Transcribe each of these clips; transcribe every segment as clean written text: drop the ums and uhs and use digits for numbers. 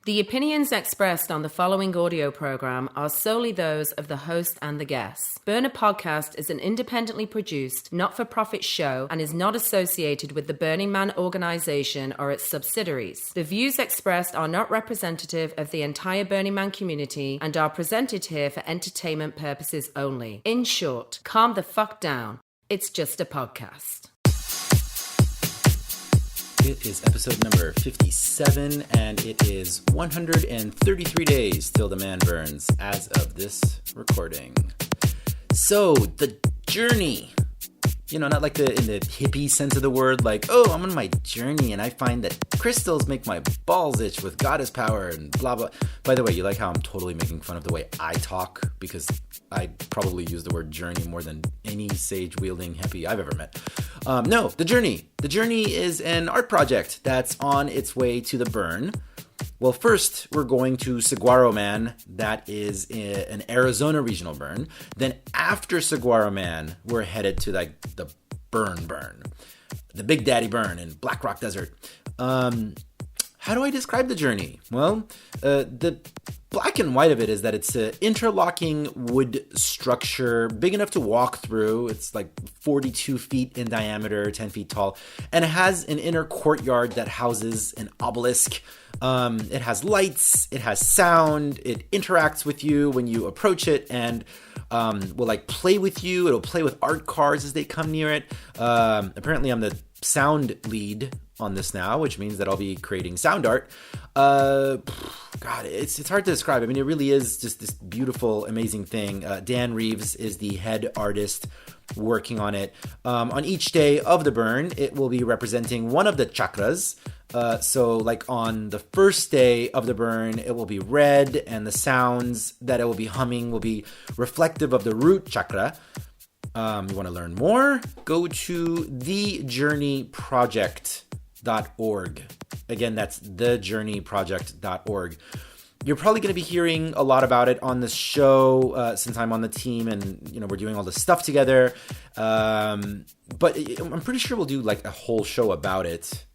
The opinions expressed on the following audio program are solely those of the host and the guests. Burner Podcast is an independently produced, not-for-profit show and is not associated with the Burning Man organization or its subsidiaries. The views expressed are not representative of the entire Burning Man community and are presented here for entertainment purposes only. In short, calm the fuck down. It's just a podcast. It is episode number 57, and it is 133 days till the man burns as of this recording. So, the journey. You know, not like in the hippie sense of the word, like, oh, I'm on my journey and I find that crystals make my balls itch with goddess power and blah, blah. By the way, you like how I'm totally making fun of the way I talk? Because I probably use the word journey more than any sage-wielding hippie I've ever met. No, the journey. The journey is an art project that's on its way to the burn. Well, first, we're going to Saguaro Man. That is an Arizona regional burn. Then after Saguaro Man, we're headed to like the burn. The Big Daddy burn in Black Rock Desert. How do I describe the journey? Well, the black and white of it is that it's an interlocking wood structure big enough to walk through. It's like 42 feet in diameter, 10 feet tall. And it has an inner courtyard that houses an obelisk. It has lights, it has sound, it interacts with you when you approach it, and will like play with you. It'll play with art cards as they come near it. Apparently I'm the sound lead on this now, which means that I'll be creating sound art. God, it's hard to describe. I mean, it really is just this beautiful, amazing thing. Dan Reeves is the head artist working on it. On each day of the burn, it will be representing one of the chakras. So like on the first day of the burn, it will be red, and the sounds that it will be humming will be reflective of the root chakra. You want to learn more? Go to thejourneyproject.org. Again, that's thejourneyproject.org. You're probably going to be hearing a lot about it on the show since I'm on the team and, you know, we're doing all this stuff together. But I'm pretty sure we'll do like a whole show about it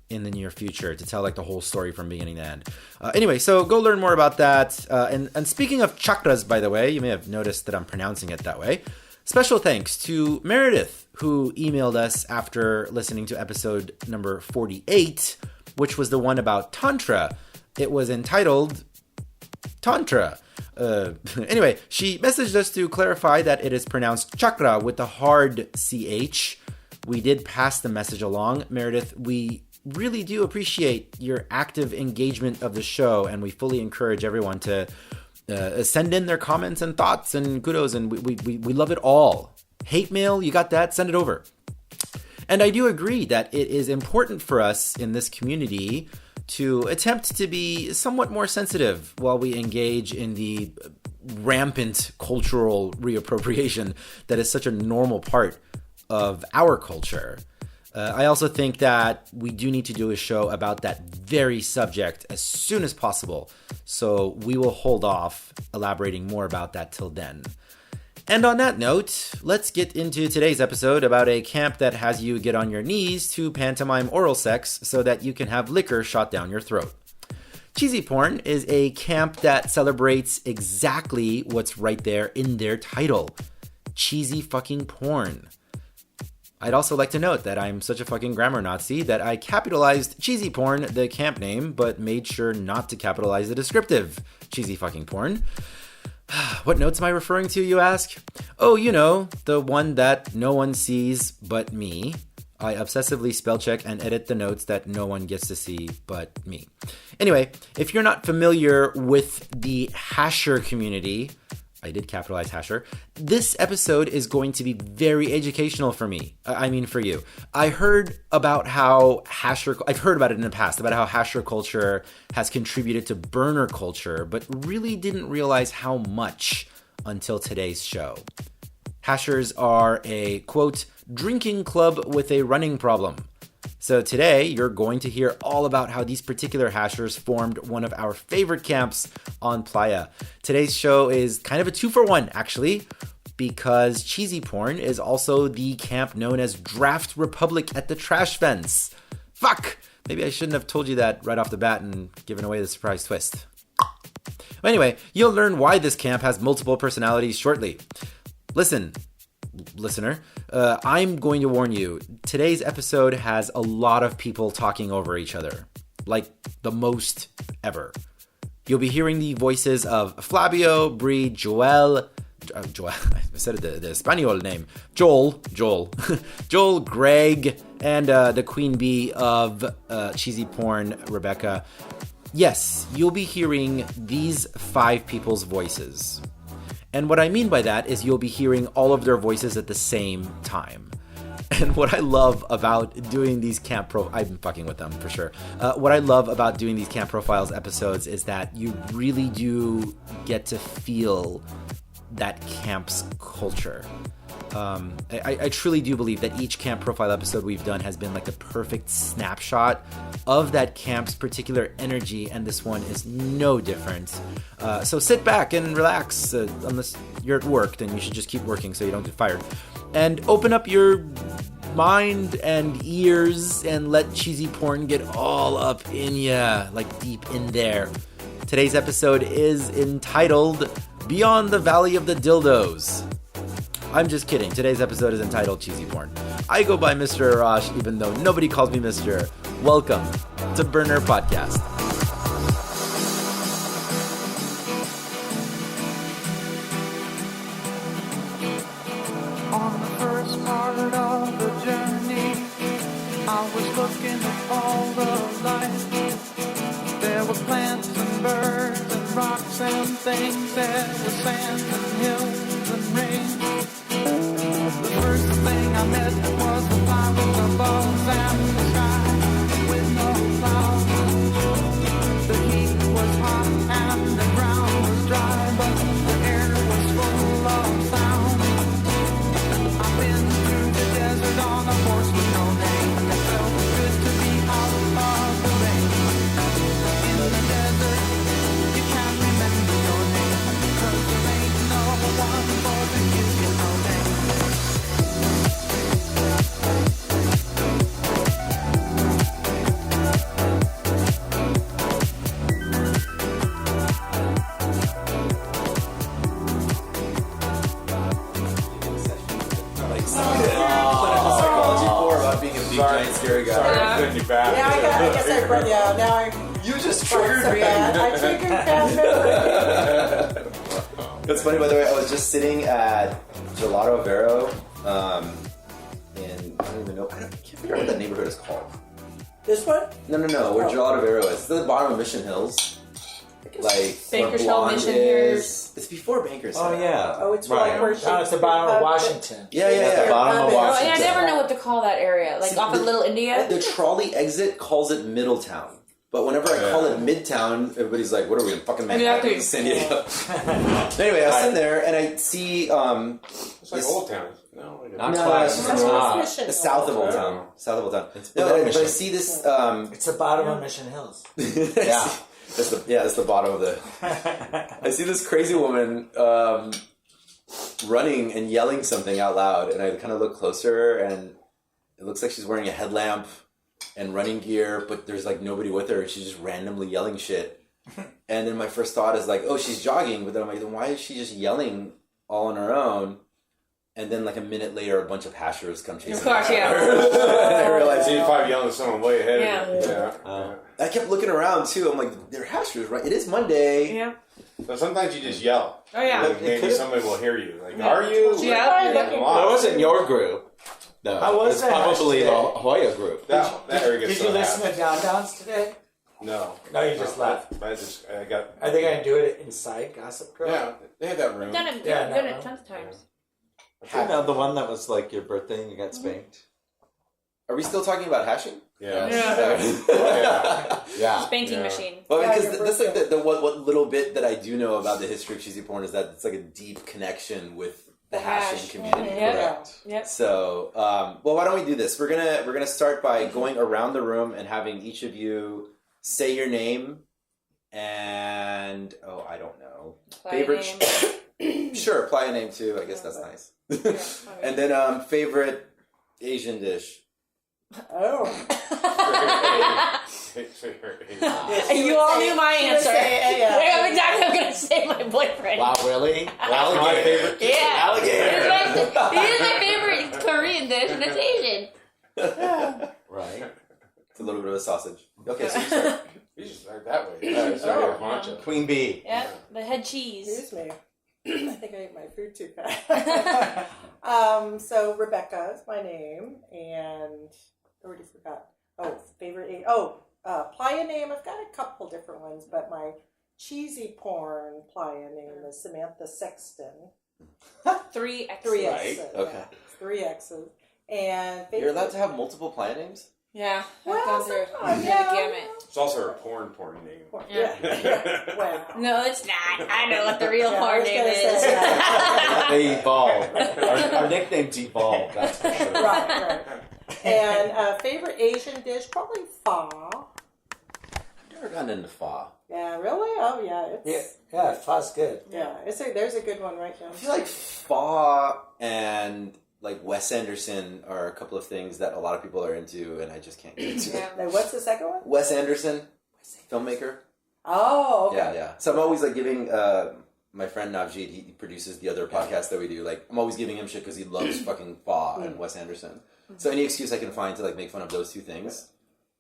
in the near future to tell like the whole story from beginning to end. Anyway, so go learn more about that. And speaking of chakras, by the way, you may have noticed that I'm pronouncing it that way. Special thanks to Meredith, who emailed us after listening to episode number 48, which was the one about Tantra. It was entitled Tantra. Anyway, she messaged us to clarify that it is pronounced chakra with the hard CH. We did pass the message along. Meredith, we really do appreciate your active engagement of the show, and we fully encourage everyone to send in their comments and thoughts and kudos, and we love it all. Hate mail, you got that? Send it over. And I do agree that it is important for us in this community to attempt to be somewhat more sensitive while we engage in the rampant cultural reappropriation that is such a normal part of our culture. I also think that we do need to do a show about that very subject as soon as possible, so we will hold off elaborating more about that till then. And on that note, let's get into today's episode about a camp that has you get on your knees to pantomime oral sex so that you can have liquor shot down your throat. Cheezy Porn is a camp that celebrates exactly what's right there in their title. Cheesy fucking porn. I'd also like to note that I'm such a fucking grammar Nazi that I capitalized Cheezy Porn, the camp name, but made sure not to capitalize the descriptive Cheesy fucking porn. What notes am I referring to, you ask? Oh, you know, the one that no one sees but me. I obsessively spell check and edit the notes that no one gets to see but me. Anyway, if you're not familiar with the hasher community, I did capitalize hasher, this episode is going to be very educational for me. I mean for you. I've heard about it in the past, about how hasher culture has contributed to burner culture, but really didn't realize how much until today's show. Hashers are a, quote, drinking club with a running problem. So today, you're going to hear all about how these particular hashers formed one of our favorite camps on Playa. Today's show is kind of a 2-for-1, actually, because Cheezy Porn is also the camp known as Draft Republic at the Trash Fence. Fuck! Maybe I shouldn't have told you that right off the bat and given away the surprise twist. Anyway, you'll learn why this camp has multiple personalities shortly. Listen, listener, I'm going to warn you, today's episode has a lot of people talking over each other. Like the most ever. You'll be hearing the voices of Flavio, Bree, Joel, I said it, the Espanol name, Joel, Greg, and the queen bee of Cheezy Porn, Rebecca. Yes, you'll be hearing these 5 people's voices. And what I mean by that is you'll be hearing all of their voices at the same time. And what I love about doing these I'm fucking with them for sure. What I love about doing these Camp Profiles episodes is that you really do get to feel that camp's culture. I truly do believe that each Camp Profile episode we've done has been like the perfect snapshot of that camp's particular energy, and this one is no different. So sit back and relax. Unless you're at work, then you should just keep working so you don't get fired. And open up your mind and ears and let Cheezy Porn get all up in ya, like deep in there. Today's episode is entitled Beyond the Valley of the Dildos. I'm just kidding. Today's episode is entitled Cheezy Porn. I go by Mr. Arash, even though nobody calls me Mr. Welcome to Burner Podcast. On the first part of the journey, I was looking at all the life. There were plants and birds and rocks and things. There was sand and hills and rain. The first thing I met was the flowers above and the sky with no clouds. The heat was hot and the ground was dry, but the air was full of sound. I've been through the desert on a horse with no name. It felt good to be out of the rain. In the desert, you can't remember your name, 'cause there ain't no one for to give you no name. Giant scary guy. I guess I brought now You just triggered me. I triggered bad. That's funny, by the way. I was just sitting at Gelato Vero, and I don't even know. I can't figure out what that neighborhood is called. This one? No. Where Gelato Vero is. It's at the bottom of Mission Hills. Like Bankers where Hill, Blonde Mission is. It's before Bankers Hill. Oh, yeah. Oh, it's Right. like where Oh, it's the bottom of Washington. Yeah. At the bottom of Oh, Washington. and I never know what to call that area. Like See, off of Little India? The trolley exit calls it Middletown. But whenever I call it Midtown, everybody's like, what are we in fucking Manhattan? Exactly. San Diego. Anyway, I was sitting there and I see... It's like Old Town. No, Not No, quite. it's It's That's not. Mission. It's south of Old Town. South of Old Town. It's No, below but I Mission. see this... It's the bottom of Mission Hills. Yeah. That's the bottom of the... I see this crazy woman running and yelling something out loud, and I kind of look closer, and it looks like she's wearing a headlamp and running gear, but there's like nobody with her, and she's just randomly yelling shit. And then my first thought is like, oh, she's jogging, but then I'm like, then why is she just yelling all on her own? And then like a minute later, a bunch of hashers come chasing Of course, her. yeah. And I realized, See, probably yelling at someone way ahead of you. Yeah. Yeah. I kept looking around too. I'm like, they're hashers, right? It is Monday. Yeah. So sometimes you just yell. Oh, yeah. Like maybe could've- somebody will hear you. Like, Yeah. are you? Yeah. You're getting Well, it lost. wasn't your group. No, How was it's that probably the today? Hoya group. That area gets Did so you listen happy. to Down-Downs today? No. No, you just left. I got. Are they going to do it inside Gossip Girl? Yeah, they have that room. Done it, Yeah, done no. it tons of times. You know, the one that was like your birthday and you got spanked? Are we still talking about hashing? Yeah. Yeah. Yeah. Spanking Yeah. machine. Well, Yeah, because your that's like birthday. the what little bit that I do know about the history of cheesy porn is that it's like a deep connection with the hashing hash. community. Yeah. Correct. Yep. So, well, why don't we do this? We're gonna start by going around the room and having each of you say your name and I don't know, favorite. Sure, apply a name too. I guess that's nice. And then favorite Asian dish. Oh. You all knew my She would answer. say, yeah. I'm exactly. I'm gonna say my boyfriend. Wow, really? My favorite. Yeah. Alligator. He is my favorite Korean dish, and it's Asian. Right. It's a little bit of a sausage. Okay, so you start. You should start that way. Start with Queen bee. Yeah, the head cheese. Excuse me. I think I ate my food too fast. So Rebecca is my name, and I already forgot. Oh, favorite. Playa name. I've got a couple different ones, but my Cheezy Porn playa name is Samantha Sexton. 3 X's. 3 Right, X's. okay. Yeah, 3 X's. And You're allowed to have multiple playa names? Yeah, Well, I've gone through sometimes, the yeah. gamut. It's also a porn name. Yeah. Wow. No, it's not. I know what the real Yeah, I porn was name gonna is. say that. They evolve. Our nicknames evolve, that's for sure. Right. And favorite Asian dish, probably pho. I've never gotten into pho. Yeah, really? Oh, yeah. It's Yeah, pho's good. there's a good one right now. I feel like pho and like Wes Anderson are a couple of things that a lot of people are into, and I just can't get into. Yeah. Now, what's the second one? Wes Anderson, filmmaker. Oh, okay. Yeah. So I'm always like giving my friend Navjeet, he produces the other podcast that we do. Like I'm always giving him shit because he loves fucking pho and Wes Anderson. So any excuse I can find to like make fun of those two things.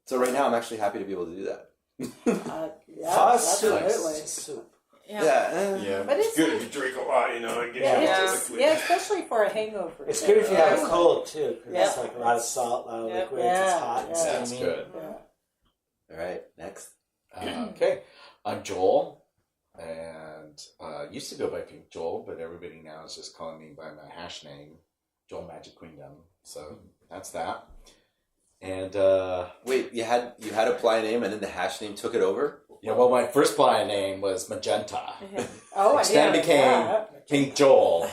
So right now I'm actually happy to be able to do that. Yeah, Pho's soup. absolutely. It's soup. Yeah. Yeah, But it's it's good like- if you drink a lot, you know. It gets Yeah, you it's quickly. just, especially for a hangover. It's good if you have a Yeah. cold, too, because it's Yeah. like a lot of salt, a lot of Yeah. liquids, Yeah. it's hot and Yeah. steamy. That's good. Yeah. All right. Next. Okay. I'm Joel, and used to go by Pink Joel, but everybody now is just calling me by my hash name, Joel Magic Queendom. So that's that. And Wait, you had a playa name and then the hash name took it over? yeah, well, my first playa name was Magenta. Oh, Which then yeah. became Pink Joel,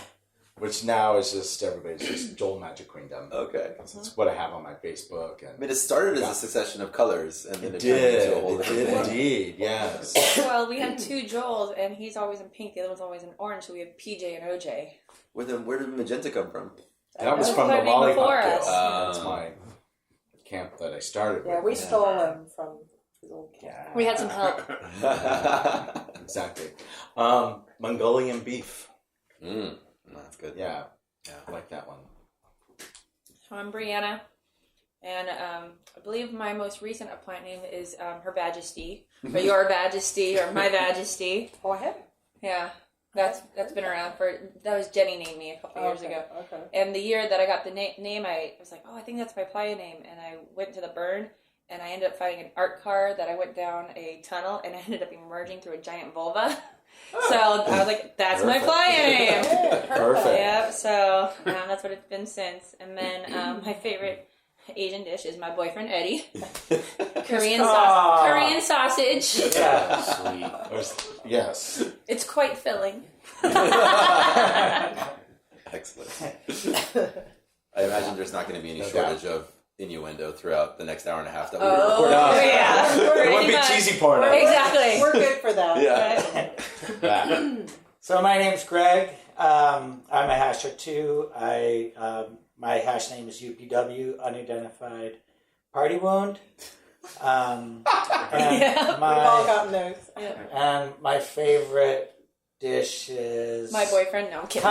which now is just everybody's just Joel Magic Queendom. Okay. It's what I have on my Facebook. I And mean, it started as a succession of colors, and then it it turned into a did. whole It different did thing. indeed, yes. Well, we have 2 Joels, and he's always in pink. The other one's always in orange, so we have PJ and OJ. Where did magenta come from? That was That from was the my name Lollipop before Guild. us. That's my camp that I started Yeah, with. we stole him from his old camp. Yeah. We had some help. Exactly. Mongolian beef. That's good. Yeah. Yeah. I like that one. So I'm Brianna, and I believe my most recent appliance name is Her Majesty, or Your Majesty, or My Majesty. Oh, I have. Yeah, that's been around for. That was Jenny named me a couple years ago. Okay. And the year that I got the name, I was like, oh, I think that's my playa name. And I went to the burn, and I ended up finding an art car that I went down a tunnel, and I ended up emerging through a giant vulva. So I was like, that's my Perfect. playa name. Yeah, Perfect. Yep, so that's what it's been since. And then my favorite Asian dish is my boyfriend Eddie. Korean sausage. Yeah. Sweet. Yes. It's quite filling. Excellent. I imagine there's not going to be any No shortage of innuendo throughout the next hour and a half that we Oh, record. yeah. It Pretty would be much. cheesy porn. Exactly. We're good for that. Yeah. Yeah. So my name's Greg. I'm a hasher too. My hash name is UPW, Unidentified Party Wound. And Yeah. We've all my gotten those. and my favorite dish is My boyfriend? No, I'm kidding.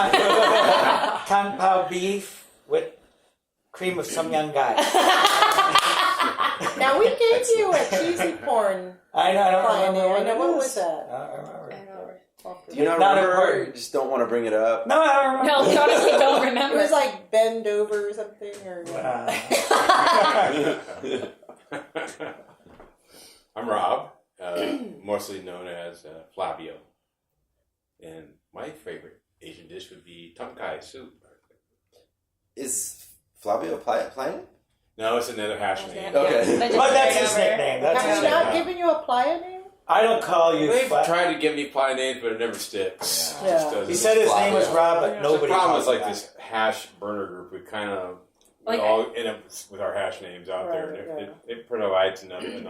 Kung Pao beef with cream of some young guy. Now, we gave you a Cheezy Porn I know. I don't playa remember name. I know. it What is. was that? I don't remember. Do you not Not remember? important. You just don't want to bring it up. No, I don't remember. No, we honestly don't It remember. was like bend over or something, or I'm Rob, mostly known as Flavio. And my favorite Asian dish would be tom kai soup. Is Flavio playing? No, it's another hash name. Okay. But that's his nickname. That's have his we not nickname. given you a playa name? I don't call you. They've Fla- tried to give me play names, but it never sticks. Yeah. It just doesn't. He said his name was Rob, but The nobody. problem calls is like him this hash burner group. We kind of Like- all end up with our hash names out there. Right, And it provides anonymity.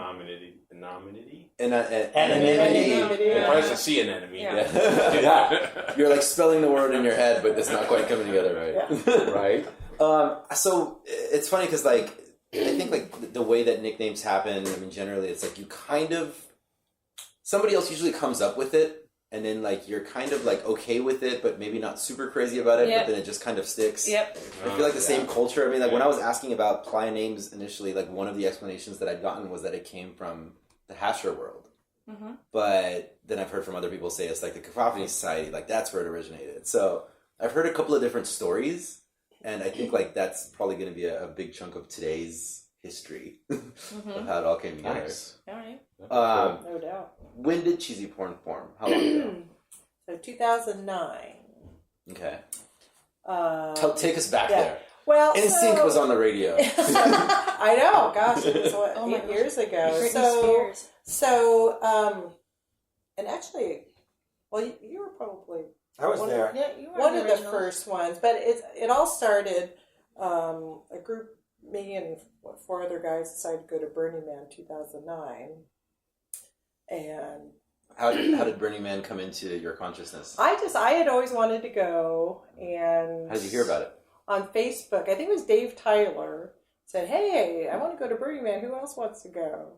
Anonymity. Anonymity. It probably a sea anemone. Yeah. Yeah. You're like spelling the word in your head, but it's not quite coming together right. Yeah. Right? So it's funny because like I think like the way that nicknames happen, I mean, generally it's like you kind of, somebody else usually comes up with it, and then like you're kind of like okay with it, but maybe not super crazy about it, Yep. but then it just kind of sticks. Yep. I feel like the same culture. I mean, like when I was asking about playa names initially, like one of the explanations that I'd gotten was that it came from the hasher world. Mm-hmm. But then I've heard from other people say it's like the Cacophony Society, like that's where it originated. So I've heard a couple of different stories. And I think like that's probably going to be a big chunk of today's history of how it all came together. Nice. All right. No doubt. When did Cheezy Porn form? How long ago? So 2009. Okay. Take us back yeah. there. Well, NSYNC was on the radio. I know. Gosh, it was what, Oh my 8 gosh. years ago. Britney Spears. And actually, well, you were probably I was there. Yeah, you were one the of the original. first ones, but it all started. A group, me and 4 other guys decided to go to Burning Man 2009, and How did Burning Man come into your consciousness? I had always wanted to go, and How did you hear about it? on Facebook, I think it was Dave Tyler said, "Hey, I want to go to Burning Man. Who else wants to go?"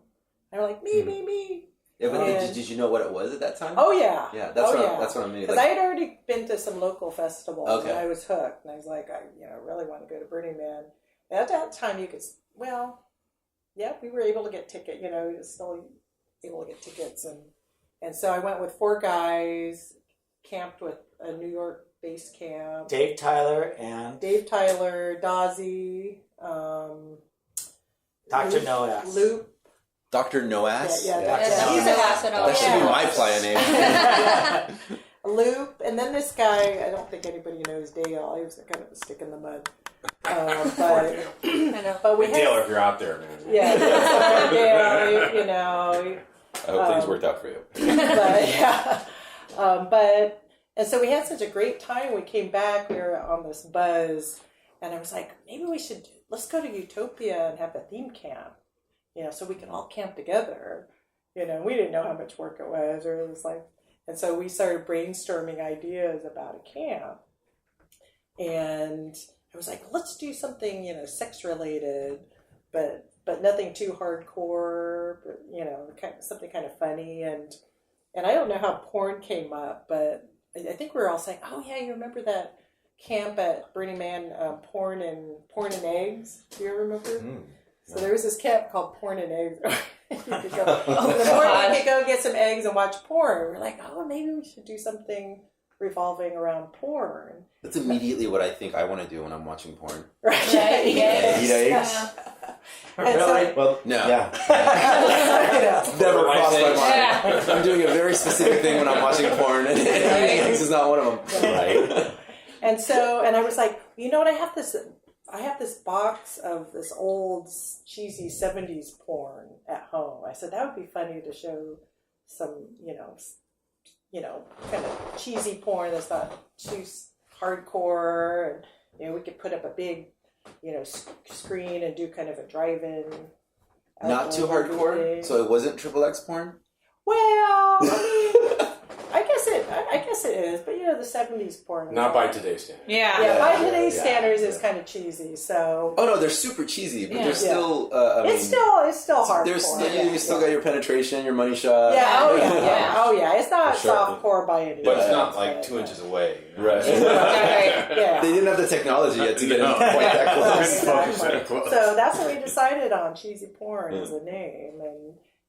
And I'm like, me. Yeah, but And- did you know what it was at that time? Oh yeah, Yeah, that's yeah. that's what I mean. Because Like, I had already been to some local festivals, Okay. and I was hooked. And I was like, I really want to go to Burning Man. And at that time, you could, we were able to get tickets. You were still able to get tickets, and so I went with 4 guys, camped with a New York base camp. Dave Tyler and Dave Tyler, Dozzy, Dr. Noas. Loop. Dr. Noas? Yeah, Yeah, Dr. he's Noas. an acid That should be Yeah. my playa name. Loop, and then this guy, I don't think anybody knows Dale. He was kind of a stick in the mud. But I know. but we Dale, had, if you're out there, man. yeah, Dale, I hope things worked out for you. but yeah, and so we had such a great time. We came back, we were on this buzz, and I was like, maybe let's go to Utopia and have a theme camp, so we can all camp together. We didn't know how much work it was, or it was like, and so we started brainstorming ideas about a camp, and I was like, let's do something, sex related, but nothing too hardcore, but, something kind of funny. And I don't know how porn came up, but I think we were all saying, oh yeah, you remember that camp at Burning Man, porn and eggs? Do you remember? So there was this camp called Porn and Eggs. You could go, in the morning you could go get some eggs and watch porn. We're like, oh, maybe we should do something revolving around porn. That's immediately what I think I want to do when I'm watching porn. Right? Yeah, yeah. Eat eggs? And so- Really? Well, No. Yeah. Never crossed my mind. Yeah. I'm doing a very specific thing when I'm watching porn, and eating eggs is not one of them. right. And I was like, you know what? I have this box of this old cheesy 70s porn at home. I said that would be funny to show some, kind of cheesy porn that's not too hardcore, and we could put up a big, screen and do kind of a drive-in. Not too outdoor hardcore, movie. so it wasn't XXX porn. Well, I guess it is, but the 70s porn. Not by today's standards. Yeah. Yeah, by Yeah, today's yeah, standards, yeah. it's kind of cheesy. So Oh no, they're super cheesy, but Yeah. they're still. it's still hardcore. There's yeah, you still got your penetration, your money shot. Yeah, oh yeah, Yeah. oh yeah. It's not For sure. softcore by any means. But it's not but- like 2 inches away. Right. Yeah. They didn't have the technology yet to get No. quite that close. Exactly. So that's what we decided on. Cheesy Porn as a name,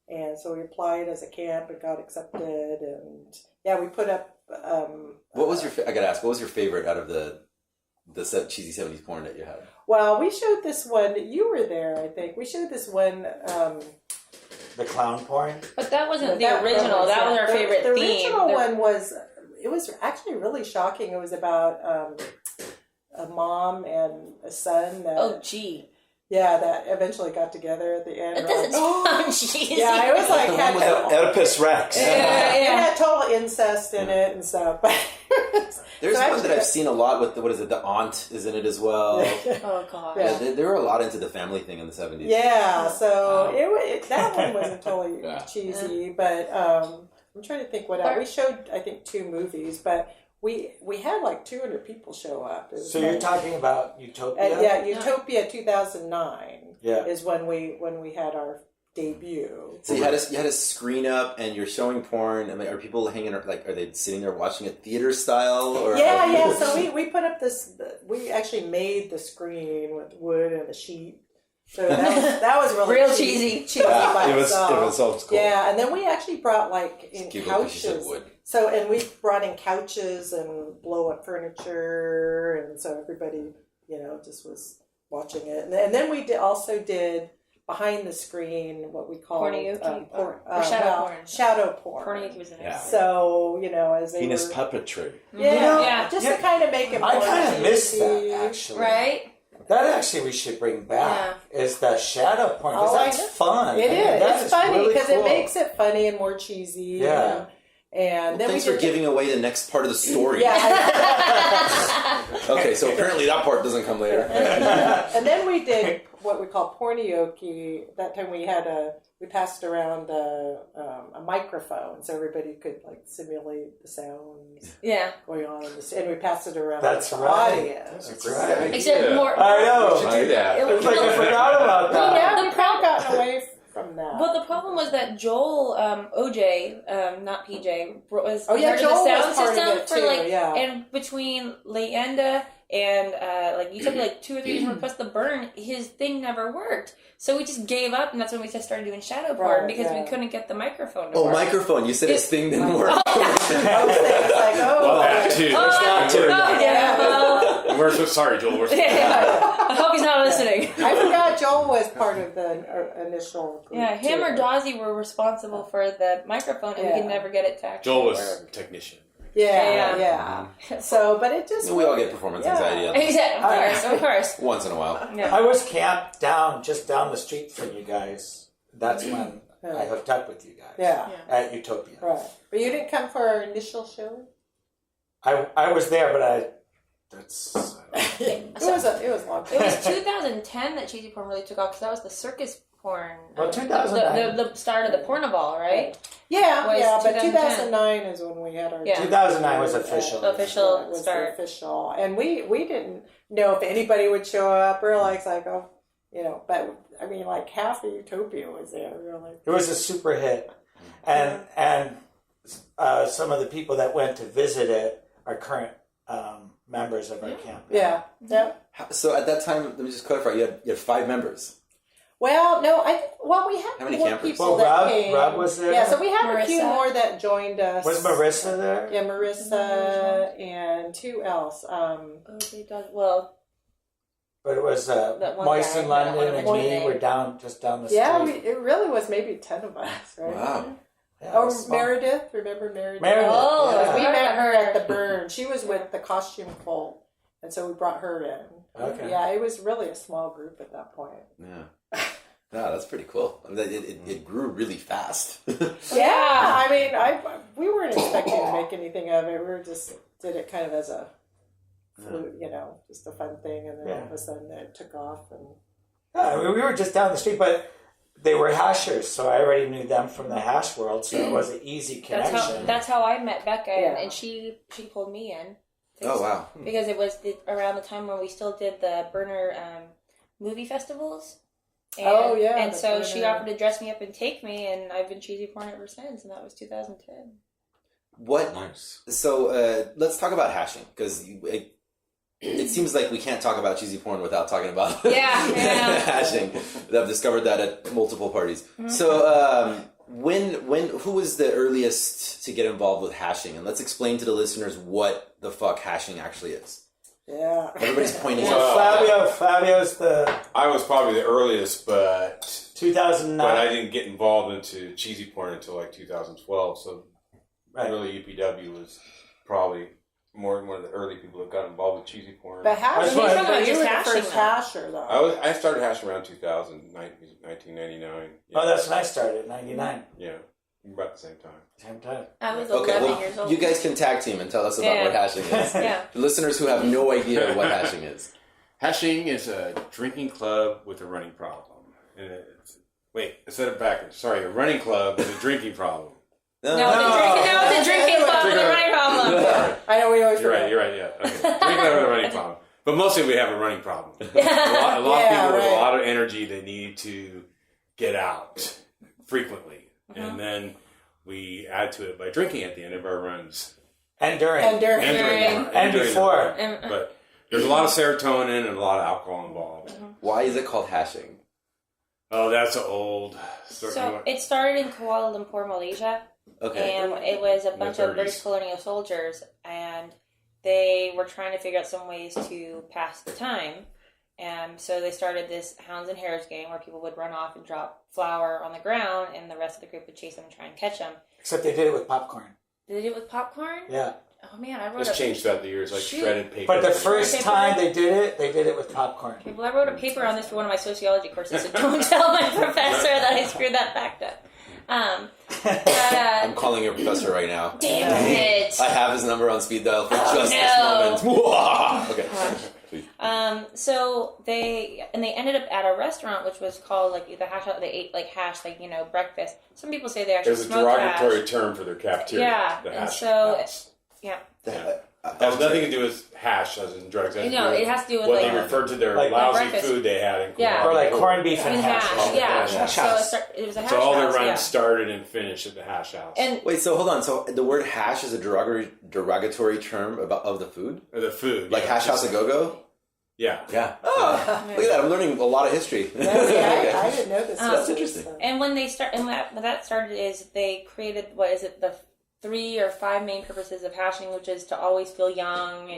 and so we applied as a camp and got accepted, and we put up. What was your? I gotta ask. What was your favorite out of the cheesy 70s porn that you had? Well, we showed this one. You were there, I think. We showed this one. The clown porn. But that wasn't the That original. That was our favorite The theme. original one was. It was actually really shocking. It was about a mom and a son that. Oh, gee. Yeah, that eventually got together at the end. It We're doesn't like, sound cheesy. yeah, it was like The one with had, Oedipus Rex. it had total incest in it and stuff. But There's so one that I've seen a lot with what is it? The aunt is in it as well. Oh, God. Yeah. They were a lot into the family thing in the 70s. Yeah, so that one wasn't totally Yeah. cheesy, but I'm trying to think what else. We showed, I think, 2 movies, but we had like 200 people show up. It was So you're like- talking about Utopia? yeah, Utopia 2009 Yeah. is when we had our debut. So you had a screen up, and you're showing porn. And are people hanging? Like, are they sitting there watching it theater style? Or Yeah. So we put up this. We actually made the screen with wood and a sheet. So that was really Real cheesy Yeah, by it was itself. old school. Yeah, and then we actually brought like in Give up 'cause she said couches. wood. So and we brought in couches and blow up furniture, and so everybody just was watching it. And then we also did behind the screen what we call Pornography, porn, or shadow porn. Shadow porn. Pornography was in it. Yeah. So Penis as they were, puppetry. yeah, just to kind of make it. I more kind of missed cheesy. that, actually. Right? That actually we should bring back is the shadow porn, because Oh, I that's know. fun. It I mean, is. that It's funny really because cool. it makes it funny and more cheesy. Yeah. And then Thanks we for did giving away the next part of the story. Yeah. Okay, so apparently that part doesn't come later. And then we did what we call pornioki. That time we passed around a microphone so everybody could like simulate the sounds Yeah. going on and we passed it around That's the right. audience. That's right. Except more. I know. We should do that. It was It's like I forgot about Well, that. Yeah, The we've problem- gotten away from that. But the problem was that Joel, OJ, not PJ, was Oh, yeah, in charge Joel of the was sound part of system it, for too, like, yeah. and between Leyenda and like you took like 2 or 3 days to request the burn, his thing never worked. So we just gave up, and that's when we just started doing shadow porn Right, because yeah. we couldn't get the microphone to Oh, work. microphone! You said his thing didn't work. I was thinking, like, Well, that too. Yeah, well, We're so sorry, Joel. We're so I hope he's not listening. I forgot Joel was part of the initial group. Yeah, him too. or Dozzy were responsible for the microphone, and we could Yeah. never get it to actually Joel was work. technician. Yeah. So, but it just We all get performance anxiety Exactly, of course. once in a while. Yeah. I was camped just down the street from you guys. That's when I hooked up with you guys. Yeah. At Utopia. Right. But you didn't come for our initial show? I was there, but that's. It was a long It time. was 2010 that Cheezy Porn really took off because that was the circus porn. Well, 2009. The start of the Pornoball, right? Yeah, Was but 2010. 2009 is when we had our Yeah. 2009 was official. The official It was start. the official, and we didn't know if anybody would show up. We were like oh, but I mean, like half of Utopia was there. We were like, It was a super hit, and some of the people that went to visit it are current members of our camp. yeah. So at that time, let me just clarify: you had 5 members. Well, no, we had How many more campers? people Well, that came. Rob was there. Yeah, so we had a few Marissa. more that joined us. Was Marissa there? Yeah, Marissa and who else? Okay, well, But it was That one Moist guy, in that London one and me. name. We're just down the Yeah, street. it really was maybe 10 of us, right? Wow. Yeah, it Oh, was fun. Meredith, remember Meredith? Meredith, Oh, yeah. We I met her remember at the burn. She was with the costume cult, and so we brought her in. Okay. Yeah, it was really a small group at that point. Yeah. No, that's pretty cool. I mean, it grew really fast. Yeah, I mean, we weren't expecting to make anything of it. We were just did it kind of as a fluke, just a fun thing, and then all of a sudden it took off. And Yeah, I mean, we were just down the street, but they were hashers, so I already knew them from the hash world, so it was an easy connection. that's how I met Becca, Yeah. and she pulled me in. Oh, wow. Because it was around the time when we still did the burner movie festivals. And, Oh, yeah, And the so burner. she offered to dress me up and take me, and I've been Cheezy Porn ever since, and that was 2010. What? Nice. So let's talk about hashing, because it seems like we can't talk about cheesy porn without talking about Yeah. hashing. I've discovered that at multiple parties. Mm-hmm. So who was the earliest to get involved with hashing? And let's explain to the listeners what the fuck hashing actually is. yeah, Everybody's pointing So out. Fabio's the I was probably the earliest, but 2009. I didn't get involved into cheesy porn until like 2012. So Right. really, UPW was probably one of the early people that got involved with cheesy porn. but That's hasher, why- you Talking about were just the hashing, first though. hasher, though. I started hashing around 2000, 1999. Yeah. Oh, that's when I started, 99. Yeah, about the same time. Same time. I was Okay, 11 well, years old. you guys can tag team and tell us about Yeah. what hashing is. Yeah. The listeners who have no idea what hashing is. Hashing is a drinking club with a running problem. And I said it backwards. Sorry, a running club with a drinking problem. No, the drinking club with a running problem. I know we always You're forget. right. Yeah. Okay. We have a running problem, but mostly we have a running problem. A lot Yeah, of people with a right. lot of energy, they need to get out frequently, and then we add to it by drinking at the end of our runs And during. And during. and during And during the before. run. But there's a lot of serotonin and a lot of alcohol involved. Why is it called hashing? Oh, that's an old. So it started in Kuala Lumpur, Malaysia, Okay. and it was a the bunch of 30s. British colonial soldiers, and they were trying to figure out some ways to pass the time. And so they started this hounds and hares game where people would run off and drop flour on the ground, and the rest of the group would chase them and try and catch them. Except they did it with popcorn. Did they do it with popcorn? Yeah. Oh man, I wrote It's a changed throughout the years, like Shoot. shredded paper. But the first Paper. time they did it with popcorn. Okay, well, I wrote a paper on this for one of my sociology courses, so don't tell my professor that I screwed that fact up. I'm calling your professor right now. Damn it! I have his number on speed dial for just no. this moment. Okay. So they ended up at a restaurant which was called like the hash. They ate like hash, like breakfast. Some people say they actually There's a smoked derogatory hash. term for their cafeteria. Yeah, the and hash so house. yeah, Has nothing to do with hash as in drugs. It has to do with it has to do with what like they referred to their like lousy breakfast. food they had in Yeah. Kuala Or like Lumpur. corned beef and and hash. hash. Yeah, Hash so house. it was a hash So all their house, runs yeah. started and finished at the hash house. And Wait, so hold on. So the word hash is a derogatory term of the food? Or the food. Like yeah, hash house a go-go? Yeah. Yeah. Oh, look at that. I'm learning a lot of history. I didn't know this. That's interesting. And when they start, and what that started is they created the 3 or 5 main purposes of hashing, which is to always feel young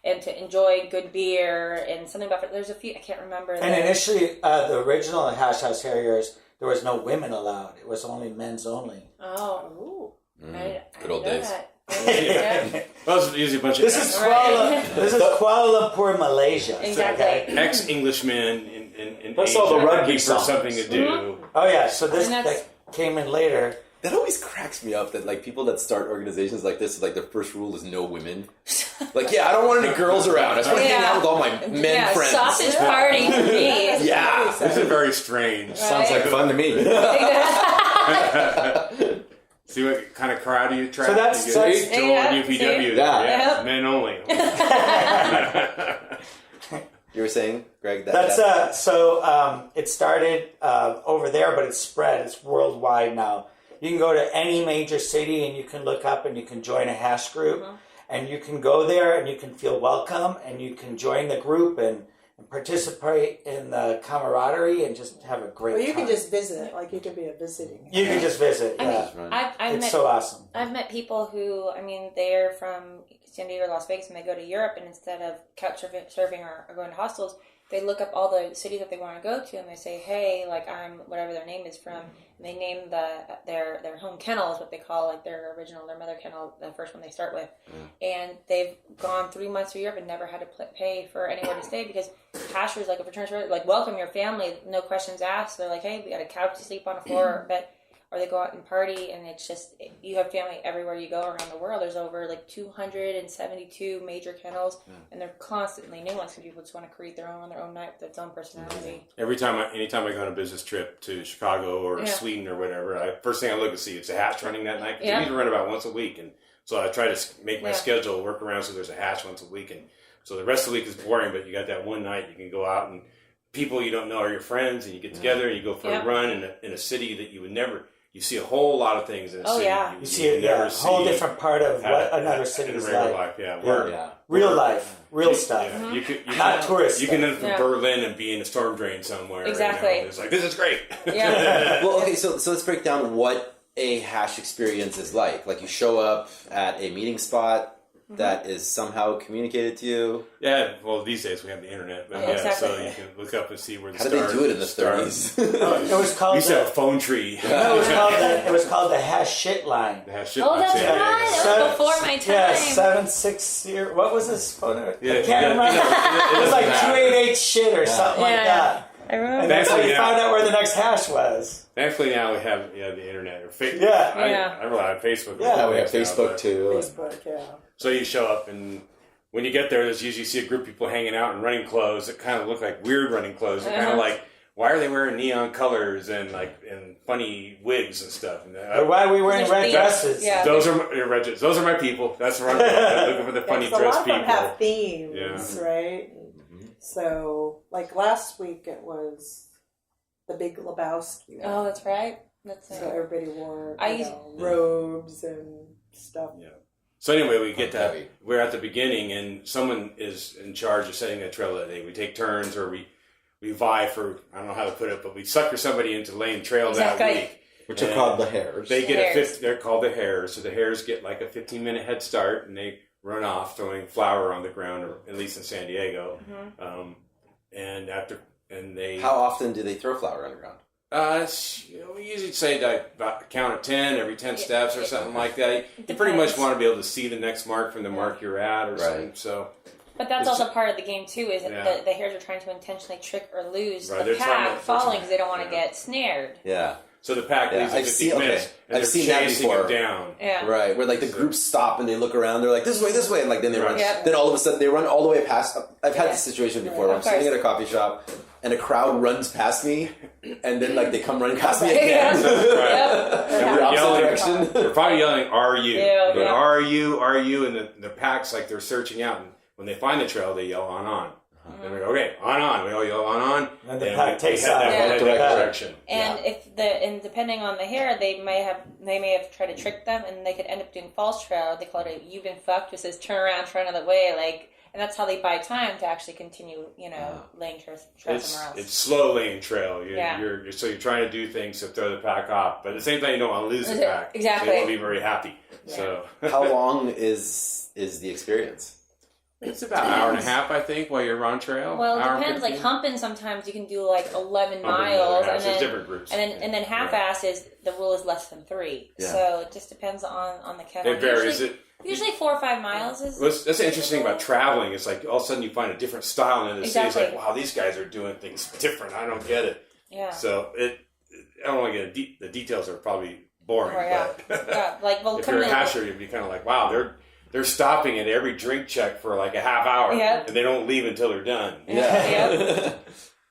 and to enjoy good beer and something about it. There's a few I can't remember. And initially, the original Hash House Harriers, there was no women allowed. It was only men's only. Oh, I Good old didn't know days. that. Yeah. Well, it's usually a bunch of This is Kuala Lumpur, Malaysia. Exactly. ex-Englishmen in Plus Asia all the rugby looking for songs. something to do. Oh yeah, so this And that's- that came in later. That always cracks me up that like people that start organizations like this, like their first rule is no women. Like, yeah, I don't want any girls around. I just want to hang out with all my men friends. Sausage party for me. Yeah. This is very strange. Sounds like fun to me. See what kind of crowd you attract? So that's- You that's- get Joel Yeah, and UPW. see? Yeah. Men only. You were saying, Greg, That's it started over there, but it's spread. It's worldwide now. You can go to any major city and you can look up and you can join a hash group, and you can go there and you can feel welcome and you can join the group and participate in the camaraderie and just have a great Well, you time. can just visit. Like you can be a visiting. You can just visit. I mean, Yeah, I've it's met so awesome. I've met people who, I mean, they're from San Diego or Las Vegas and they go to Europe, and instead of couch surfing or going to hostels, they look up all the cities that they want to go to and they say, hey, like I'm whatever their name is from, and they name their home kennel is what they call like their mother kennel, the first one they start with, and they've gone 3 months to Europe and never had to pay for anywhere to stay because hashers like a fraternity like welcome your family, no questions asked. They're like, hey, we got a couch to sleep on, a floor or a bed. Or they go out and party, and it's just, you have family everywhere you go around the world. There's over like 272 major kennels, and they're constantly new ones because people just want to create their own night with its own personality. Anytime I go on a business trip to Chicago or Sweden or whatever, first thing I look and see it's a hash running that night. 'Cause they need to run about once a week, and so I try to make my schedule work around so there's a hash once a week, and so the rest of the week is boring. But you got that one night you can go out and people you don't know are your friends, and you get together and you go for a run in a city that you would never. You see a whole lot of things in a city. You see a whole different part of what another city is like. Real life, real stuff. Yeah. You could, Not tourist You can end stuff. from Berlin and be in a storm drain somewhere. Exactly. You know? It's like, this is great. Yeah. Well, okay, so let's break down what a hash experience is like. Like you show up at a meeting spot that is somehow communicated to you. Yeah, well, these days we have the internet. But exactly. So you can look up and see where the How did they do it in the 30s? It was called. You used to have a phone tree. No, it was called the hash shit line. The hash shit Oh, that's line. right. That was before my time. Yeah, 760. What was this phone number? Yeah, I can't remember. It was like 288 shit or something like that. I remember. And that's how you Yeah. found out where the next hash was. Thankfully now we have the internet or Facebook. Yeah. I rely on Facebook. Yeah, we have Facebook too. Facebook, yeah. So you show up, and when you get there, there's usually see a group of people hanging out in running clothes that kind of look like weird running clothes. They're kind of like why are they wearing neon colors and like and funny wigs and stuff? And Or why are we wearing red dresses? Yeah. Those are my people. That's what I'm looking for, the funny Yeah, 'cause dress a lot people. of them have themes, Yeah. right? So, like last week, it was the Big Lebowski. Oh, that's right. That's So everybody wore I you used- know, robes and stuff. Yeah. So anyway, we get Heavy. that. We're at the beginning, and someone is in charge of setting a trail that day. We take turns, or we vie for, I don't know how to put it, but we sucker somebody into laying trail Exactly. that week. Which are And called the hares. They get Hares. they're called the hares. So the hares get like a 15-minute head start, and they run off throwing flour on the ground, or at least in San Diego. And they How often do they throw flour on the ground? we usually say that about count at 10 every 10 steps or something like that. You Depends. pretty much want to be able to see the next mark from the mark you're at, or Right. something. So But that's It's- also part of the game too. Is that Yeah. the hares are trying to intentionally trick or lose Right, the they're trying pack to- following because they don't want to yeah. get snared. Yeah. So the pack Yeah, leaves at I've 15 seen- minutes, okay. and I've they're seen that chasing before. them down. Yeah. Right, where like the groups stop and they look around, they're like, this way, and like then they run. Yep. Then all of a sudden they run all the way past. I've had Yeah. this situation before where I'm Of sitting course. at a coffee shop and a crowd runs past me, and then like they come running past me Yeah. again. Yep. In the opposite Yelling. direction. They're probably yelling, "Are you? Yeah, But yeah. Are you?" And the pack's like they're searching out, and when they find the trail, they yell, "On." And we go, "Okay, on." We all yell, "On." And the pack takes we head off. that Yeah. direction. And and depending on the hare, they may have tried to trick them, and they could end up doing false trail. They call it a "you've been fucked," which says turn around, try another way, like, and that's how they buy time to actually continue, laying trail somewhere else. It's slow lane trail. Yeah. You're trying to do things to throw the pack off, but at the same time, you don't want to lose the pack. Exactly. They won't be very happy. Yeah. So How long is the experience? it's about an hour and a half, I think, while you're on trail. Well, Hour it and depends. Like 15. humping, sometimes you can do like 11 Humping miles, there's and then different groups. and then half-ass is the rule is less than 3. Yeah. So it just depends on the kennel. It varies. Usually 4 or 5 miles is. That's the interesting about traveling. It's like all of a sudden you find a different style in the city. It's Exactly. like, wow, these guys are doing things different. I don't get it. Yeah. So I don't want to get the details are probably boring. Yeah. But Yeah, like well, if you're a coming hasher, you'd be kind of like, wow, they're stopping at every drink check for like a half hour, Yep. and they don't leave until they're done. Yeah.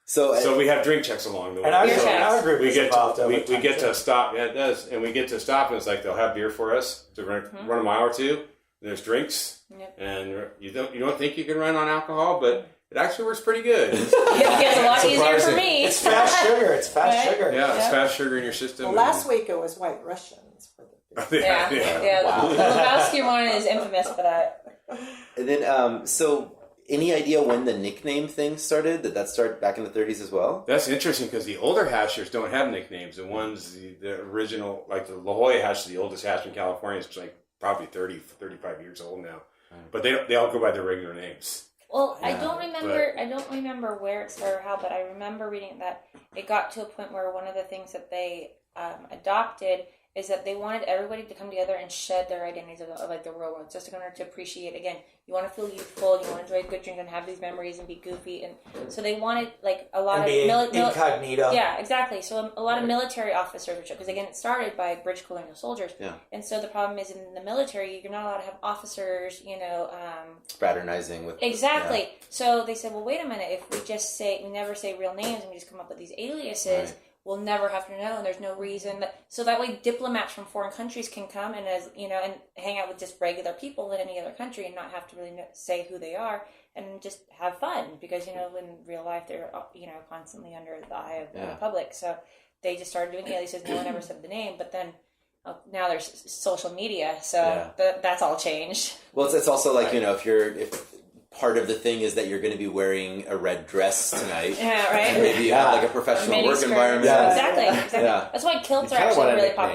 So we have drink checks along the way. And our, Beer So checks. our group we is get involved to, over we time, get too. to stop. Yeah, it does, and we get to stop, and it's like they'll have beer for us to run a mile or two. And there's drinks, Yep. and you don't think you can run on alcohol, but it actually works pretty good. It gets a lot easier for me. It's fast sugar. It's fast Right? sugar. Yeah, it's Yep. fast sugar in your system. Well, last week it was White Russians for the Yeah, The Lebowski one is infamous for that. And then, so any idea when the nickname thing started? Did that start back in the 30s as well? That's interesting because the older hashers don't have nicknames. The ones, the original, like the La Jolla hash, the oldest hash in California, is like probably 30, 35 years old now. But they all go by their regular names. Well, I Yeah, don't remember where it started or how, but I remember reading that it got to a point where one of the things that they adopted is that they wanted everybody to come together and shed their identities of like the real world, just in order to appreciate, again, you want to feel youthful, you want to enjoy good drink and have these memories and be goofy, and so they wanted like a lot And of be incognito. yeah, exactly. So a lot of military officers, because again, it started by British colonial soldiers, Yeah. and so the problem is in the military, you're not allowed to have officers, Fraternizing with... exactly. Yeah. So they said, well, wait a minute. If we never say real names and we just come up with these aliases, Right. we'll never have to know, and there's no reason so that way diplomats from foreign countries can come and and hang out with just regular people in any other country and not have to really say who they are and just have fun because in real life they're constantly under the eye of the public. So they just started doing aliases. No one ever said the name, but then. Now there's social media, so that's all changed. Well, it's also like, if part of the thing is that you're going to be wearing a red dress tonight. Yeah, right. And maybe you have like a professional work environment. Yeah. Exactly. Yeah. That's why kilts You are kinda want actually a really nickname.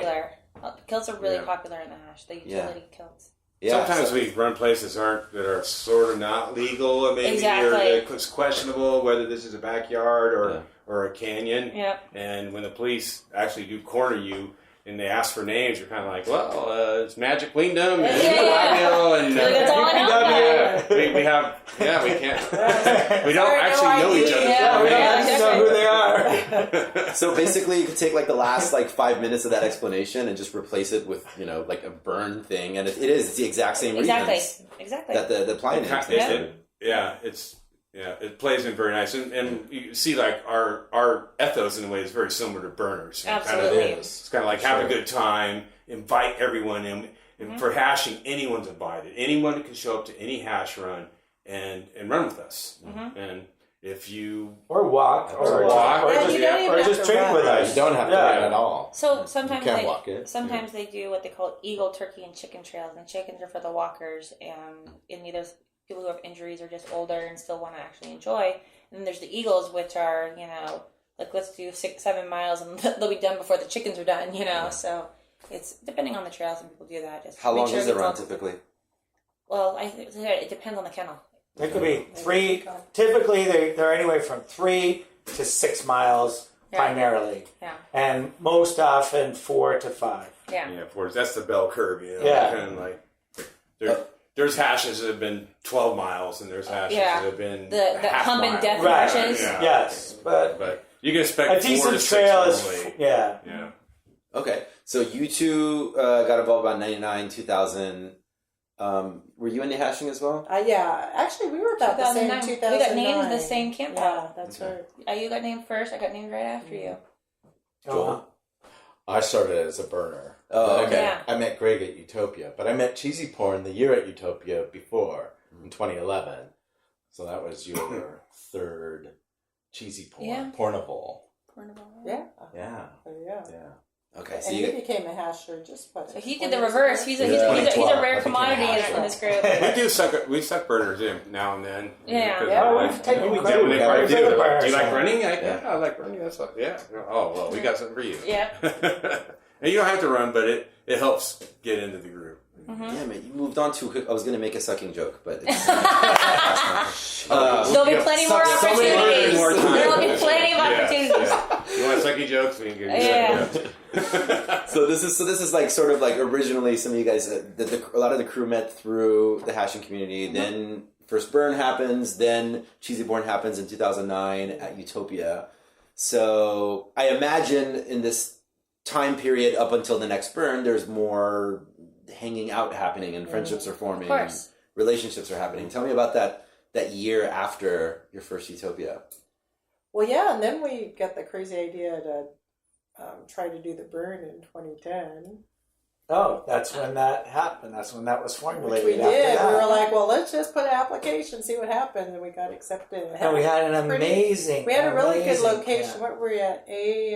popular. Kilts are really popular in the hash. The utility kilts. Yeah. Sometimes we run places that are sort of not legal, maybe, Exactly. or it's questionable whether this is a backyard or a canyon. Yeah. And when the police actually do corner you and they ask for names, you're kind of like, well, it's Magic Queendom, and and That's all I know. we can't. We don't actually know each other. Yeah, We yeah, don't know who they are. So basically, you could take like the last 5 minutes of that explanation and just replace it with like a burn thing, and it's the exact same reasons Exactly. that the playa names. Yeah, it's Yeah, it plays in very nice, and you see like our ethos in a way is very similar to Burners. Absolutely, it's kind of like have a good time, invite everyone in, and for hashing, anyone's invited. Anyone can show up to any hash run and run with us, and if you or walk, or just drink with us. You don't have to run at all. So sometimes you can walk it. Sometimes they do what they call eagle, turkey, and chicken trails, and chickens are for the walkers, and either people who have injuries or just older and still want to actually enjoy. And then there's the eagles, which are, like let's do 6-7 miles and they'll be done before the chickens are done, So it's depending on the trails, and people do that. Just how long does it run typically? Well, it depends on the kennel. It could be 3. Typically, they're anywhere from 3 to 6 miles primarily. Yeah. And most often 4 to 5. Yeah. Yeah, 4. That's the bell curve. Yeah. Kind of like there's hashes that have been 12 miles, and there's hashes that have been the hump and death right. hashes. Yeah. Yes, but you can expect a 4 decent to 6 trail is normally. yeah. Okay, so you two got involved about 99, 2000. Were you into hashing as well? Yeah, actually, we were about the same 2009. We got named in the same camp. Yeah, that's right. You got named first. I got named right after you. Joel? I started as a burner. Oh, okay. Yeah. I met Greg at Utopia, but I met Cheezy Porn the year at Utopia before, in 2011. So that was your third Cheezy Porn. Yeah. Pornable. Yeah. Yeah. Yeah. Okay, so And you he became a hasher just what? So he did the reverse. He's a rare commodity in this group. We suck burners in now and then. Yeah. We've taken Do credit. you like running? I like running. That's what, yeah. Oh well, we got something for you. Yeah. And you don't have to run, but it helps get into the group. Yeah, man, you moved on to. I was going to make a sucking joke, but it's, There'll be plenty more opportunities. more time. There'll be plenty of opportunities. You want sucky jokes? We can give you Yeah. sucky jokes. So this is like sort of like originally some of you guys, a lot of the crew met through the hashing community. Then first burn happens, then Cheezy Porn happens in 2009 at Utopia. So I imagine in this time period up until the next burn, there's more hanging out happening and friendships are forming, Of course. relationships are happening. Tell me about that year after your first Utopia. Well, yeah, and then we got the crazy idea to try to do the burn in 2010. Oh, that's when that happened. That's when that was Which formulated. we after did. that. We were like, well, let's just put an application, see what happens, and we got accepted. And we had an amazing. We had a really good amazing location. camp. What were we at? A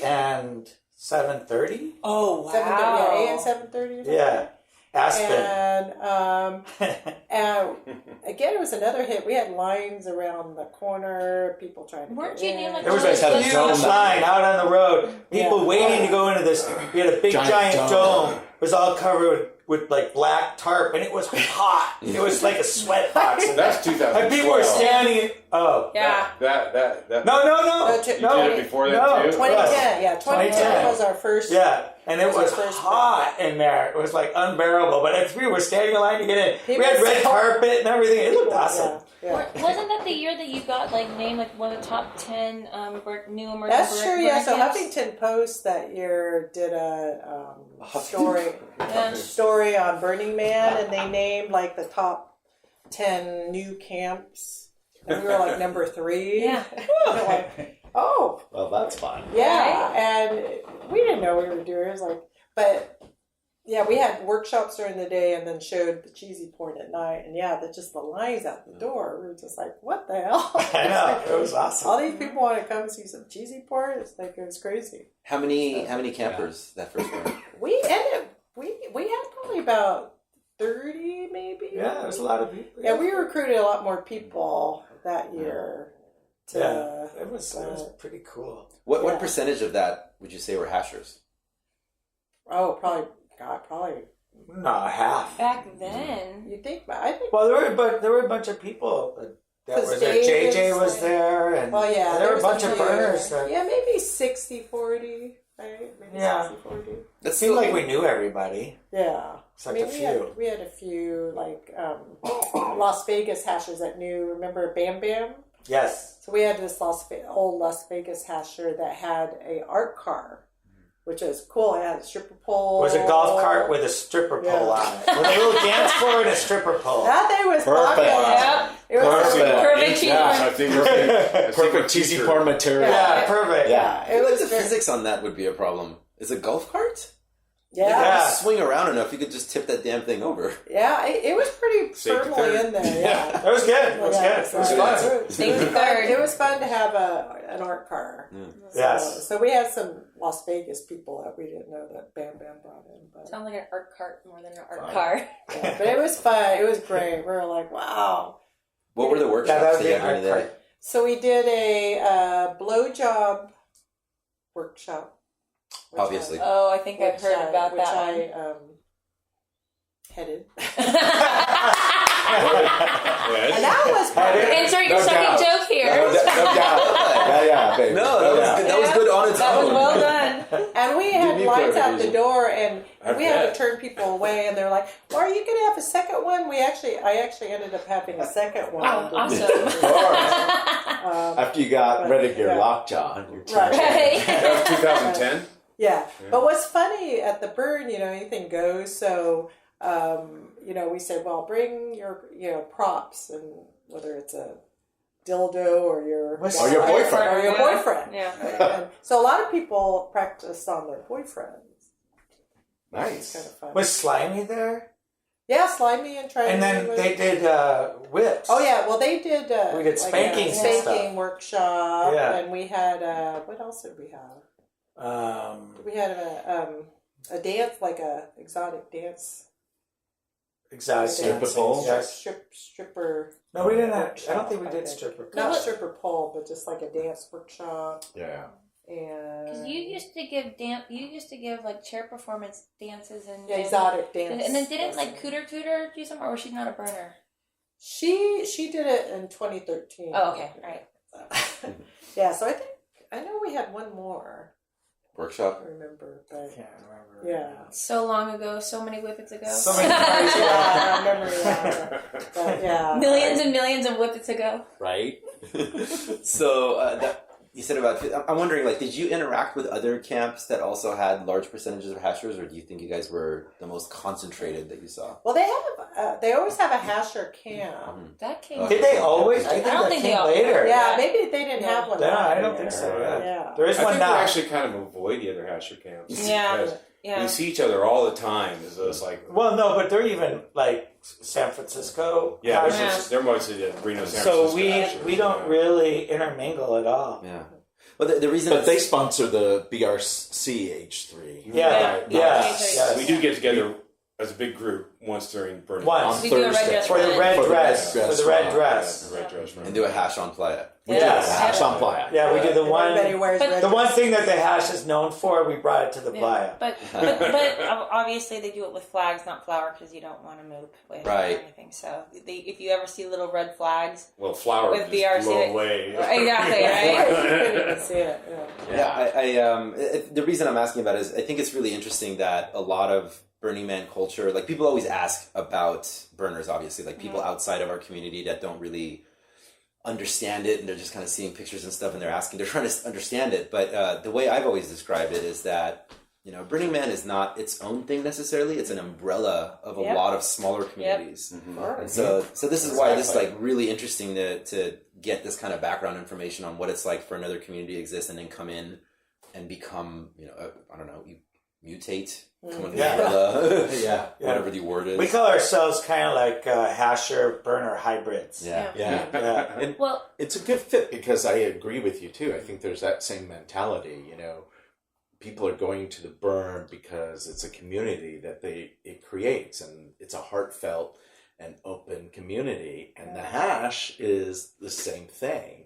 and 7:30. Oh, wow. 7:30. Yeah, A and 7:30. Yeah, Aspen. And again, it was another hit. We had lines around the corner, people trying to Weren't get you in. near, like, There was Let's a huge line out on the road. People Yeah. waiting to go into this. We had a big giant dome. It was all covered with like black tarp, and it was hot. It was like a sweat box. in there. That's 2012. And people were standing. Oh. Yeah. That. No. No, You did it before that no. too? 2010. Yeah, 2010 2010. was our first. Yeah, and it That was was our first hot in there. It was like unbearable. But as we were standing in line to get in, we People had red saw- carpet and everything. It looked awesome. Yeah. Wasn't that the year that you got named one of the top 10 new emerging That's true, yeah. So camps? Huffington Post that year did a story Yeah. story on Burning Man, and they named the top 10 new camps, and we were number 3. Yeah. Oh, Well, that's fun. yeah, and we didn't know what we were doing. It was but yeah, we had workshops during the day and then showed the Cheezy Porn at night, and just the lines out the door. We were just like, what the hell? I know, it was awesome. All these people want to come see some Cheezy Porn. It was crazy. How many campers that first burn? We had probably about 30, maybe. Yeah, there's a lot of people. Yeah, we recruited a lot more people that year. It was pretty cool. What percentage of that would you say were hashers? Oh, probably No, half. Back then. You think? I think. Well, there were a bunch of people that Because was there. Dave JJ is was there, and Well, yeah, there were a was bunch of few. burners. That, Yeah, maybe 60-40. Right? Maybe Yeah. 60-40. it seemed like we knew everybody. Yeah. Except a few. We had a few Las Vegas hashers that knew. Remember Bam Bam? Yes. So we had this old Las Vegas hasher that had a art car. which is cool. It had a stripper pole. It was a golf cart with a stripper pole on it. With a little dance floor and a stripper pole. That thing was popular. Yep. It was Perfect cheesy Yeah, porn. I think it's Perfect cheesy porn material. Yeah, perfect. Yeah. It It was was the very- physics on that would be a problem. Is a golf cart? Yeah. Yeah. Swing around enough, you could just tip that damn thing over. Yeah, it was pretty Safety firmly third. in there. Yeah. It was good. It was Yeah, good. It was so fun. Safety third. It was fun to have an art car. Yes. So we had some Las Vegas people that we didn't know that Bam Bam brought in. But, Sounds like an art cart more than an art car. yeah, but it was fun. It was great. We were like, wow. What were the Yeah, workshops that was that the you had art during the day? cart. So we did a blowjob workshop. which Obviously. Oh, I think I've heard about which that one. I headed. Yes. And that was fun. Insert No your second doubt. joke here. No doubt. Yeah, baby. No, that was good on its That was own. well done. And we had Unique lines out the clarification. door, and I we had bet. to turn people away. And they're like, "Well, are you going to have a second one?" I actually ended up having a second one. Oh, awesome. Um, After you got But, rid of your yeah. lockjaw and your Right. Right. That was 2010. yeah. But what's funny at the burn, anything goes. So, we said, well, bring your, props, and whether it's a dildo or your Or your boyfriend. Or your boyfriend. Yeah. And so a lot of people practice on their boyfriends. It's Nice. kind of fun. Was Slimy there? Yeah, Slimy and Try. And then they did whips. Oh yeah, well they did. We did spankings and spanking stuff. workshop, Yeah. and we had what else did we have? We had a dance, like a exotic dance. Exotic Stripper dancing. pole? Yes. Stripper. No, we didn't. I workshop, don't think we I did stripper. Not What- stripper pole, but just like a dance workshop, Yeah. and Because you used to give like chair performance dances and exotic dance. and then didn't like Cooter do some, or was she not a burner? She did it in 2013. Oh, okay, right. Yeah, so I know we had one more. I Workshop. don't remember, but Can't remember. yeah. So long ago, so many whippets ago. So many times, Yeah, I remember that. But yeah. Millions and millions of whippets ago. Right? So you said about. I'm wondering, like, did you interact with other camps that also had large percentages of hashers, or do you think you guys were the most concentrated that you saw? Well, they always have a hasher camp. That came. Did they always? I think don't that think they came all- later. Yeah, maybe they didn't have one. No, I last don't year. think so. Yeah. Yeah. There is I one think we now. actually kind of avoid the other hasher camps. Yeah. Because Yeah. we see each other all the time. It's like, Well, no, but they're even like San Francisco. yeah, hashers. they're mostly the Reno, San So Francisco we hashers, don't yeah. really intermingle at all. Yeah. Well, the reason. But they sponsor the BRCH3. Yeah, Yeah. yes. We do get together as a big group once during Burning Once. On We do a red Thursday. dress For the run. red For the dress. red For the dress red run. dress. The red dress run. And do a hash on playa. Yes. Hash on playa. Yeah, we did the Everybody one. wears But- red The one dresses. thing that the hash is known for, we brought it to the playa. But obviously they do it with flags, not flour, because you don't want to move with Right. or anything. So if you ever see little red flags, Well, flour With just BRC. blow away. exactly, You right? couldn't even see it. Yeah. Yeah, the reason I'm asking about it is I think it's really interesting that a lot of Burning Man culture, like people always ask about burners, obviously, like people outside of our community that don't really understand it and they're just kind of seeing pictures and stuff and they're trying to understand it. But the way I've always described it is that, Burning Man is not its own thing necessarily. It's an umbrella of a Yep. lot of smaller communities. Mm-hmm. And so this is why this is Exactly. like really interesting to get this kind of background information on what it's like for another community to exist and then come in and become, I don't know, you mutate, come under the Yeah. umbrella, Yeah. whatever the word is. We call ourselves kind of like hasher burner hybrids. yeah. Yeah. Yeah. And Well, it's a good fit because I agree with you too. I think there's that same mentality, people are going to the burn because it's a community that it creates and it's a heartfelt and open community. And the hash is the same thing,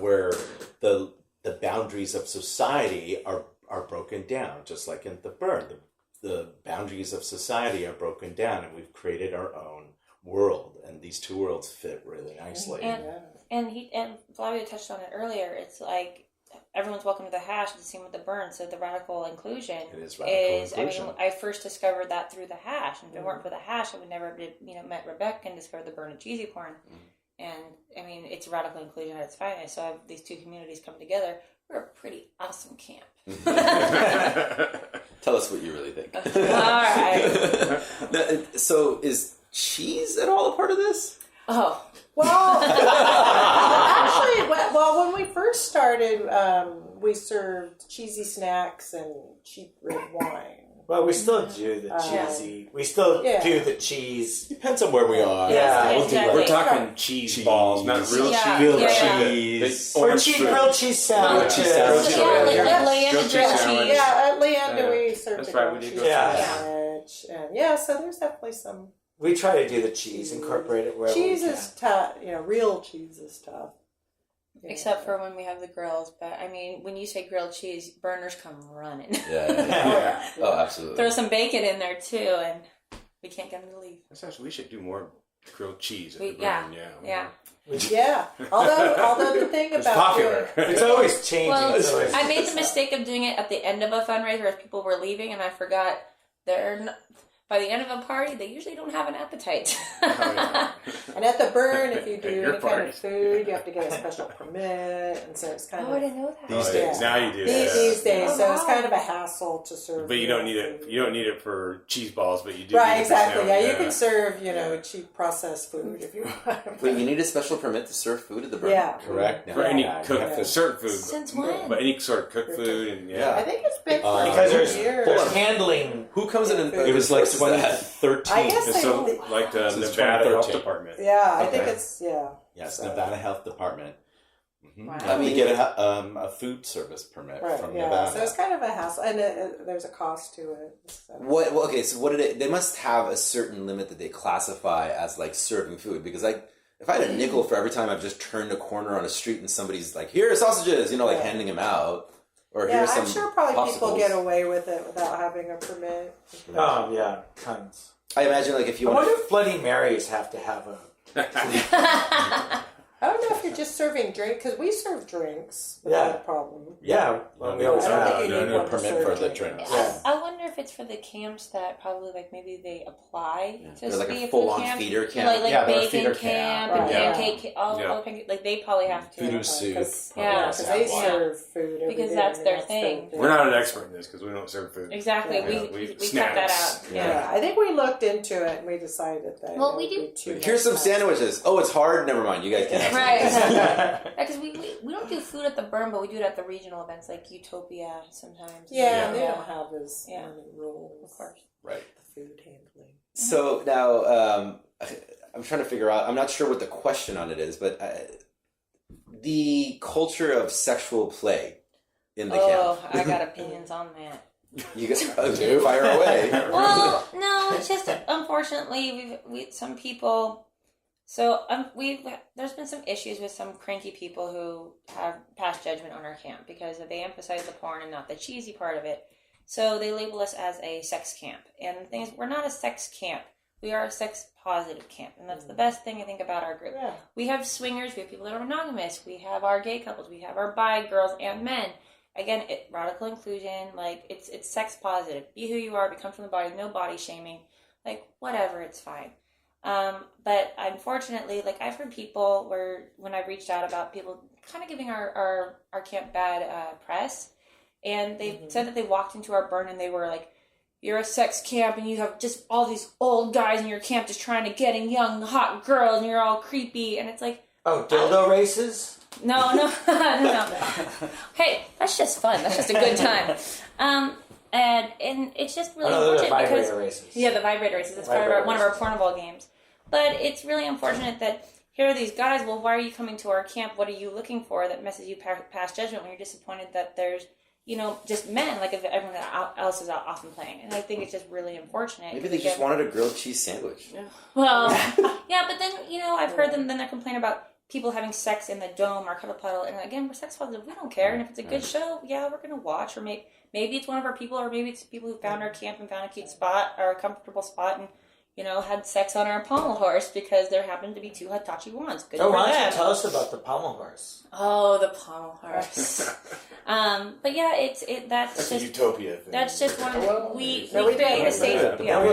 where the boundaries of society are broken down, just like in the burn. The boundaries of society are broken down and we've created our own world, and these two worlds fit really nicely. and Flavia touched on it earlier. It's like everyone's welcome to the hash. It's the same with the burn. So the radical inclusion It is radical inclusion. I mean, I first discovered that through the hash. And if it weren't for the hash, I would never have met Rebecca and discovered the burn of Cheezy Porn. And I mean, it's radical inclusion at its finest. So I have these two communities come together. we're a pretty awesome camp. Tell us what you really think. All right. So is cheese at all a part of this? Oh. Well, actually, when we first started, we served cheesy snacks and cheap red wine. Well, we still do the cheesy. We still do the cheese. Depends on where we are. Yeah. We'll do Exactly. We're talking cheese balls, not real Yeah. cheese. real Yeah. cheese. Or grilled cheese sandwiches. Leanna grilled cheese. Yeah, at Leander we served That's the right, grilled we did cheese grilled cheese. sandwich. And so there's definitely some We try to do the cheese, incorporate it wherever cheese we can. is tough. Real cheese is tough. Except for when we have the grills. But, I mean, when you say grilled cheese, burners come running. Yeah. Oh, absolutely. Throw some bacon in there, too, and we can't get them to leave. That's actually, we should do more grilled cheese at We- the yeah. burn, Yeah. Yeah. Although the thing It's about popular. It's always changing. Well, It's always- I made the mistake of doing it at the end of a fundraiser as people were leaving, and I forgot by the end of a party, they usually don't have an appetite. And at the burn, if you do Your any kind party. of food, you have to get a special permit, and so it's kind Oh, I of didn't know that. These Yeah. days, now you do. these days. Oh, So it's wow. kind of a hassle to serve. But you don't need it. food. You don't need it for cheese balls, but you do. Right, need exactly. It Yeah, for you can serve, cheap processed food if you want. Wait, you need a special permit to serve food at the burn? Yeah. Correct. for any Yeah, cooked yeah. certain food. Since but, when? But any sort of cooked food and I think it's been for because a year. there's handling. Who comes in and It was like enforces that? 2013. I guess It's they so don't- like the Since Nevada Health 2013. Department. Yeah, I think Okay. it's Yes, So- Nevada Health Department. Wow. I mean, We get a food service permit right. from Yeah, Nevada. so it's kind of a hassle, and there's a cost to it. So. What? Well, okay, so what did it? They must have a certain limit that they classify as like serving food, because if I had a nickel for every time I've just turned a corner on a street and somebody's like, "Here are sausages," Yeah. handing them out, or Yeah, here's some I'm sure probably people popsicles. get away with it without having a permit. Oh yeah, tons. I imagine like if you I want. wonder if Bloody Marys have to have a. I don't know if you're just serving drink, because we serve drinks Yeah. without a problem. Yeah, well, we always I don't have. think you no need need a one to permit serve for the drinks. drinks. Yeah. I wonder if it's for the camps that probably maybe they apply to They're like a be full-on food camp. feeder camp. Like Yeah, they're a bacon feeder camp camp. and Right. pancake camp. All pancake, they probably have to. Voodoo soup. Because Yeah, because they yeah. serve food every Because day, that's and their thing. We're not an expert in this because we don't serve food. Exactly. Yeah, We cut snacks. that out. Yeah. Yeah. I think we looked into it and we decided that. Well, it we would do- be too Here's some much. sandwiches. Oh, it's hard. Never mind. You guys can have some. Right. Because we don't do food at the burn, but we do it at the regional events like Utopia sometimes. Yeah, they don't have as Yeah. many rules. Of course. Right. The food handling. So now I'm trying to figure out. I'm not sure what the question on it is, but the culture of sexual play in the Oh, camp. I got opinions on that. You guys fire away. Well, no, it's just unfortunately we some people. So there's been some issues with some cranky people who have passed judgment on our camp because they emphasize the porn and not the cheesy part of it. So they label us as a sex camp, and the thing is, we're not a sex camp. We are a sex positive camp, and that's the best thing I think about our group. Yeah. We have swingers, we have people that are monogamous, we have our gay couples, we have our bi girls and men. Again, radical inclusion, it's sex positive. Be who you are, be comfortable in the body, no body shaming, whatever, it's fine. But unfortunately, I've heard people when I've reached out about people kind of giving our camp bad press, and they said that they walked into our burn and they were like, "You're a sex camp and you have just all these old guys in your camp just trying to get in young, hot girls and you're all creepy." And it's like, Oh, dildo races? no. Hey, that's just fun. That's just a good time. And it's just really Oh, no, they're the unfortunate because vibrator races. yeah, the vibrator races. It's part of one of our Pornable games. But it's really unfortunate that here are these guys. Well, why are you coming to our camp? What are you looking for that messes you past judgment when you're disappointed that there's just men if everyone else is out often playing? And I think it's just really unfortunate. Maybe they just wanted a grilled cheese sandwich. Well, yeah, but then I've heard them then they complain about people having sex in the dome or cuddle puddle, and again, we're sex positive. We don't care, and if it's a good show, yeah, we're gonna watch. Or maybe it's one of our people, or maybe it's people who found our camp and found a cute spot or a comfortable spot, and had sex on our pommel horse because there happened to be two Hitachi wands. Good for Why don't them. you tell us about the pommel horse? Oh, the pommel horse. But yeah, that's That's just a utopia thing. that's just one of the we No, we create a did. safe. It Yeah,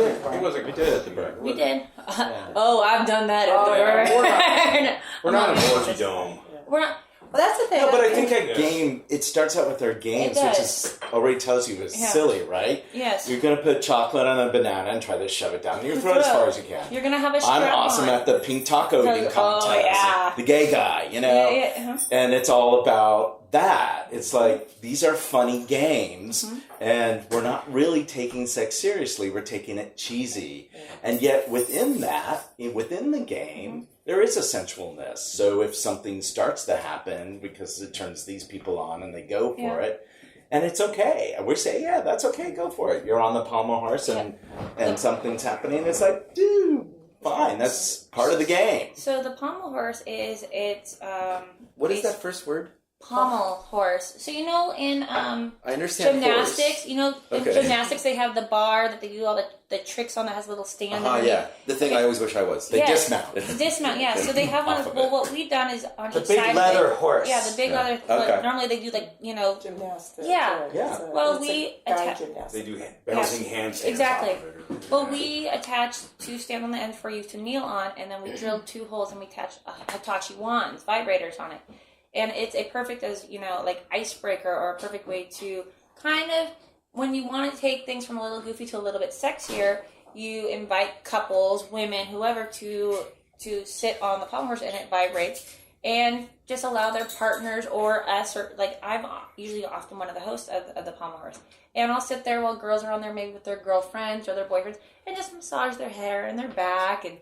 wasn't. We did it at the burn. we did. Oh, I've done that at the yeah. burn. We're not an orgy dome. We're not. Well, that's the thing. No, but I think a game, it starts out with our games, which is already tells you it's silly, right? Yes. You're going to put chocolate on a banana and try to shove it down your throat as far as you can. You're going to have a strap I'm awesome at the pink taco eating contest. Oh, yeah. The gay guy, you know? Yeah. And it's all about that. It's like, these are funny games, and we're not really taking sex seriously. We're taking it cheesy. And yet within that, within the game, there is a sensualness. So if something starts to happen because it turns these people on and they go for it, and it's okay. And we say, yeah, that's okay, go for it. You're on the pommel horse and something's happening. It's like, dude, fine. That's part of the game. So the pommel horse it's What is that first word? Pommel horse. So in I understand gymnastics, horse. In gymnastics they have the bar that they do all the tricks on that has a little stand. Yeah. The thing I always wish I was. They dismount. Dismount, yeah. So they have one. Well, what we've done is on The each big side. leather horse. Yeah, the big leather. Okay. Normally they do gymnastics. Yeah. Yeah. Well, we attach. They do bouncing handstands. Exactly. off of it. Well, we attach two stand on the end for you to kneel on, and then we drill 2 holes and we attach Hitachi wands, vibrators on it. And it's a perfect icebreaker or a perfect way to kind of, when you want to take things from a little goofy to a little bit sexier, you invite couples, women, whoever to sit on the pommel horse and it vibrates and just allow their partners or us, or I'm usually often one of the hosts of the pommel horse. And I'll sit there while girls are on there maybe with their girlfriends or their boyfriends and just massage their hair and their back. And,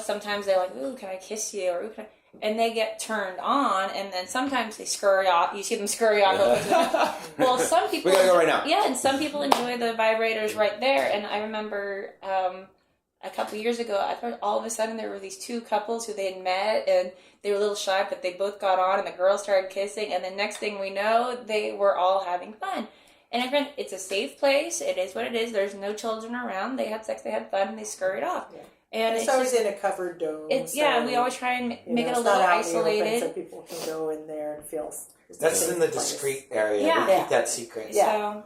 sometimes they're like, ooh, can I kiss you? Or ooh, can I? And they get turned on, and then sometimes they scurry off. You see them scurry off. Well, some people... We gotta go right now. Yeah, and some people enjoy the vibrators right there. And I remember a couple years ago, I thought all of a sudden there were these 2 couples who they had met, and they were a little shy, but they both got on, and the girls started kissing. And the next thing we know, they were all having fun. And again, it's a safe place. It is what it is. There's no children around. They had sex, they had fun, and they scurried off. Yeah. And it's always in a covered dome. We always try and make it a little isolated, so people can go in there and feel. That's in the discreet area. Yeah. We keep that secret. Yeah.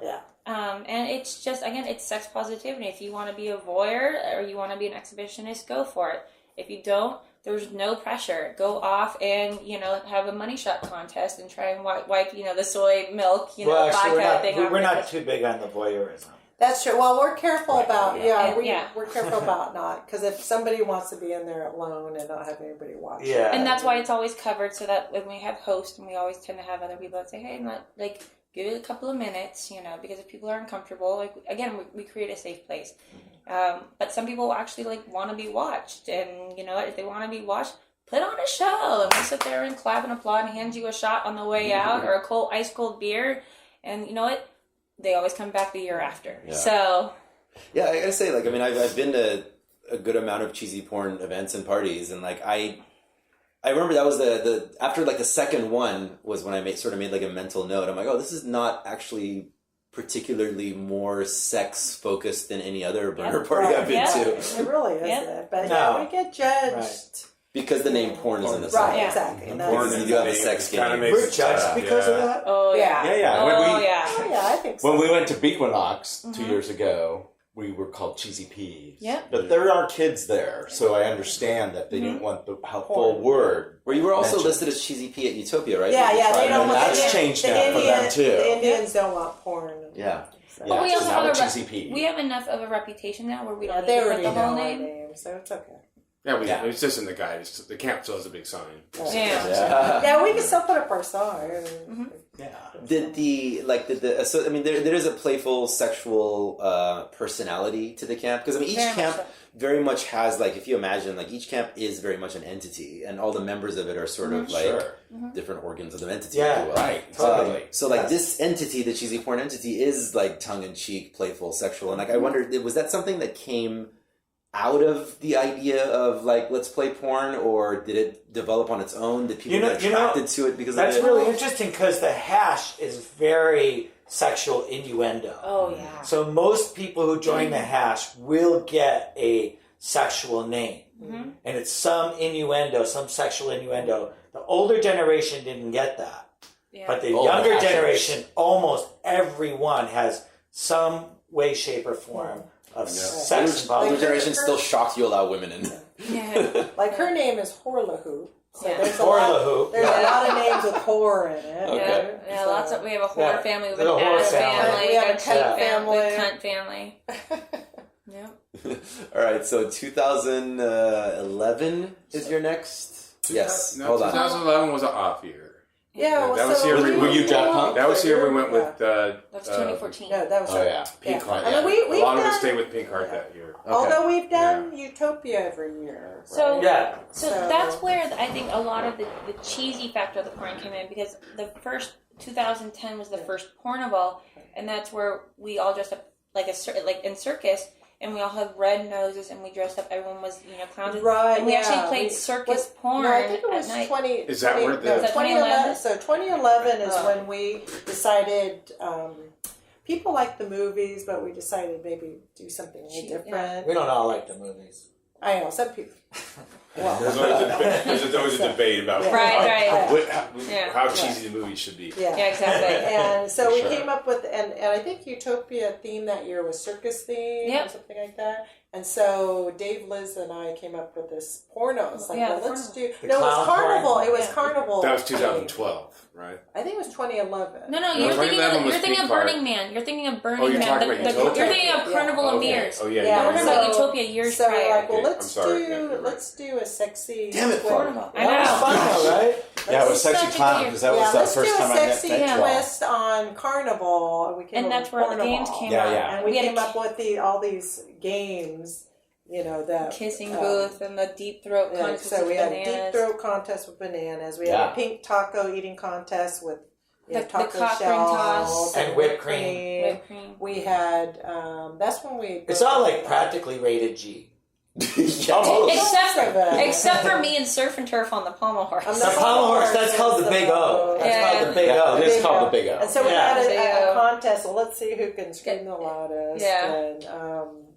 And it's just it's sex positivity. If you want to be a voyeur or you want to be an exhibitionist, go for it. If you don't, there's no pressure. Go off and have a money shot contest and try and wipe the soy milk vodka thing. We're not too big on the voyeurism. That's true. Well, we're careful about we're careful about not, because if somebody wants to be in there alone and not have anybody watch, and that's why it's always covered, so that when we have hosts, and we always tend to have other people that say, hey, give it a couple of minutes, because if people are uncomfortable, we create a safe place. But some people actually want to be watched, and if they want to be watched, put on a show, and we'll sit there and clap and applaud and hand you a shot on the way out or a ice cold beer, and you know what? They always come back the year after. Yeah. So, yeah, I gotta say, I've been to a good amount of cheesy porn events and parties, and I remember that was the after the second one was when I made a mental note. I'm like, oh, this is not actually particularly more sex focused than any other burner party I've been to. It really isn't, but we get judged. Right. Because the name porn is in the right, side. Exactly. And porn you do have a sex game. We're judged because of that? Oh, yeah. I think so. When we went to Bequinox 2 years ago, we were called Cheesy Peas. Yeah. But there are kids there, so I understand that they didn't want the full word. Where you were also listed as Cheesy P at Utopia, right? Yeah, they don't want that's changed now for them, too. The Indians don't want porn. Yeah. But we also have we have enough of a reputation now where we don't they need already the whole know name. So it's okay. Yeah, it's just in the guide. The camp still has a big sign. Yeah, we can still put up our sign. Mm-hmm. Yeah. There is a playful sexual personality to the camp, because each camp very much has if you imagine each camp is very much an entity, and all the members of it are sort of different organs of the entity. Yeah, if you will. Right. Totally. So this entity, the cheesy porn entity, is tongue in cheek, playful, sexual, and I wondered, was that something that came out of the idea of let's play porn, or did it develop on its own? Did people get attracted to it because that's of it? really interesting, because the hash is very sexual innuendo. Oh yeah. So most people who join the hash will get a sexual name, and it's some innuendo, some sexual innuendo. The older generation didn't get that, but the younger generation, almost everyone has some way, shape, or form of sex involved. Older generation still shocked you allow women in. Yeah. Her name is Horlahu, So Yeah. there's a Or lot. the Who. There's a lot of names with horror in it. Okay. Yeah, So- lots of. We have a horror Yeah. family, we have There's a an horror ass family. family, We have a a cunt cheat family. cunt family. Yeah. All right, so 2011 is your next. Yes. No, Hold on. 2011 was an off year. Yeah, well, That was so the year Were you Jack Punk? That was the year we went Yeah. with. That was 2014. No, that was Oh yeah, Pink Heart. I mean, A we've lot of us done, stayed with Pink Heart that year. although we've done Utopia every year. So- right? Yeah. So So- that's where I think a lot of the cheesy factor of the porn came in, because the first 2010 was the first Pornival, and that's where we all dressed up like in circus, and we all had red noses, and we dressed up. Everyone was clowns, Right, and we actually yeah. played circus porn No, I think it was at night. 20. Is that where the- Was that 2011? So 2011 is Oh. when we decided. People like the movies, but we decided maybe do something a little different. We don't all like the movies. I know some people. Well, There's always a debate about Yeah. Right. how cheesy the movie should be. yeah. Yeah, exactly. And so we Sure. came up with, and I think Utopia theme that year was circus theme Yep. or something like that. And so Dave, Liz, and I came up with this porno. It's like, Yeah, well, the let's porno. do. The No, it was clown Carnival. porn. It was Yeah. Carnival. That was 2012, right? I think it was 2011. No, No, you're 2011 was thinking Pink of Heart. Burning Man. You're thinking of Burning Oh, you're Man. talking about Utopia. You're thinking of Yeah. Carnival of Okay. Mirrors. Oh Yeah. yeah, We're talking about So- Utopia years So prior. like, well, Okay, let's I'm sorry. do Yeah, you're right. let's do a sexy. Damn it, twist. Pornival. I That was know. fun, though, right? Yeah, it was Such Sexy a Clown good- because that was Yeah, the let's first do a time I met sexy that twist on Carnival, and we came And up that's with where the games Pornival. came Yeah, out. yeah. And we had came a up with all these games, that kissing booth and the deep throat yeah, contest so with we had a bananas. deep throat contest with bananas. We had Yeah. a pink taco eating contest with The taco cock ring shells toss. And whipped cream. Whipped cream. We had that's when we. It's all like practically rated G. Except for me and Surf and Turf on the pommel horse. On The pommel horse, that's called the Big O. That's Yeah. called the Big O. It is called the Big O. And so we Yeah. had Big a O. contest. Well, let's see who can scream the loudest. Yeah. And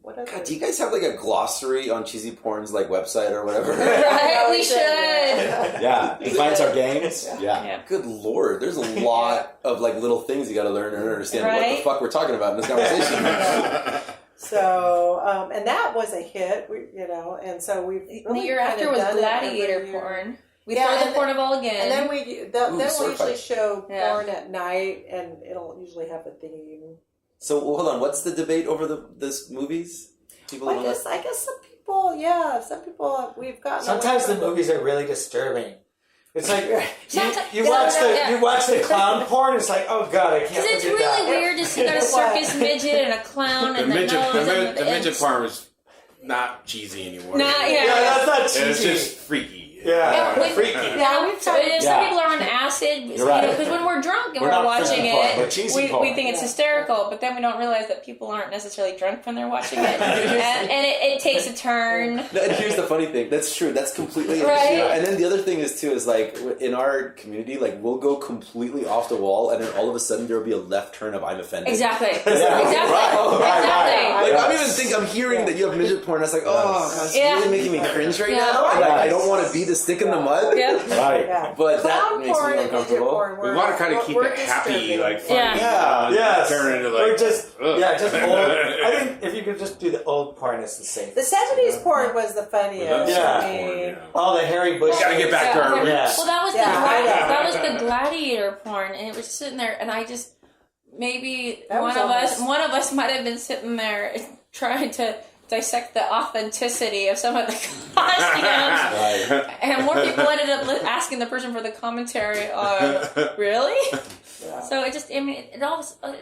what other? God, do you guys have like a glossary on Cheesy Porn's like website or whatever? Right, we should. Yeah, defines our games. Yeah. Yeah. Good lord, there's a lot of like little things you got to learn and understand what the Right? fuck we're talking about in this conversation. So, and that was a hit, and so we've The really year kinda after was done it gladiator every year. porn. We Yeah, throw the Pornival again. And then then we'll sword usually fight. show Yeah. porn at night, and it'll usually have a theme. So hold on, what's the debate over this movies? People I don't guess some people, we've gotten. Sometimes away the from movies are really disturbing. It's like Sometimes- you watch yeah. you watch the clown porn. It's like, oh god, I can't Because it's look at really that. weird to see a circus midget and a clown The and midget, the nose and the midget part was not cheesy anymore. Not- Yeah, that's not It's cheesy. just freaky. Yeah, when- freaky. Yeah, we've so tried- if some Yeah. people are on acid, You're right. because when we're drunk and We're we're not watching freaky porn, it, we're cheesy we porn. think it's hysterical, but then we don't realize that people aren't necessarily drunk when they're watching it, and it takes a turn. No, and here's the funny thing. That's true. That's completely an Right. issue. And then the other thing is like in our community, like we'll go completely off the wall, and then all of a sudden there will be a left turn of I'm offended. Exactly. Yeah. Exactly. Right. Exactly. Like I don't even think I'm hearing that you have midget porn. It's like, oh, God, it's Yeah. really making me cringe right Yeah. now. And like, I Yes. don't want to be the stick in the mud. Yep. Right. Yeah. But that Clown makes porn me and midget uncomfortable. porn. We want to kind of keep we're it happy, disturbing. like funny. Yeah. Yes. Turn into like Or just ugh. just old. I think if you could just do the old porn, it's the safest. The 70s porn was the funniest. We love Yeah. sex porn, yeah. All the Harry Bush. Gotta get back to our roots. Yeah. Well, that was Yeah, I know. that was the gladiator porn, and it was sitting there, and I just maybe That was one of us might have been sitting there trying to dissect the authenticity of some of the costumes, and more people ended up asking the person for the commentary on really. Yeah. So it just, it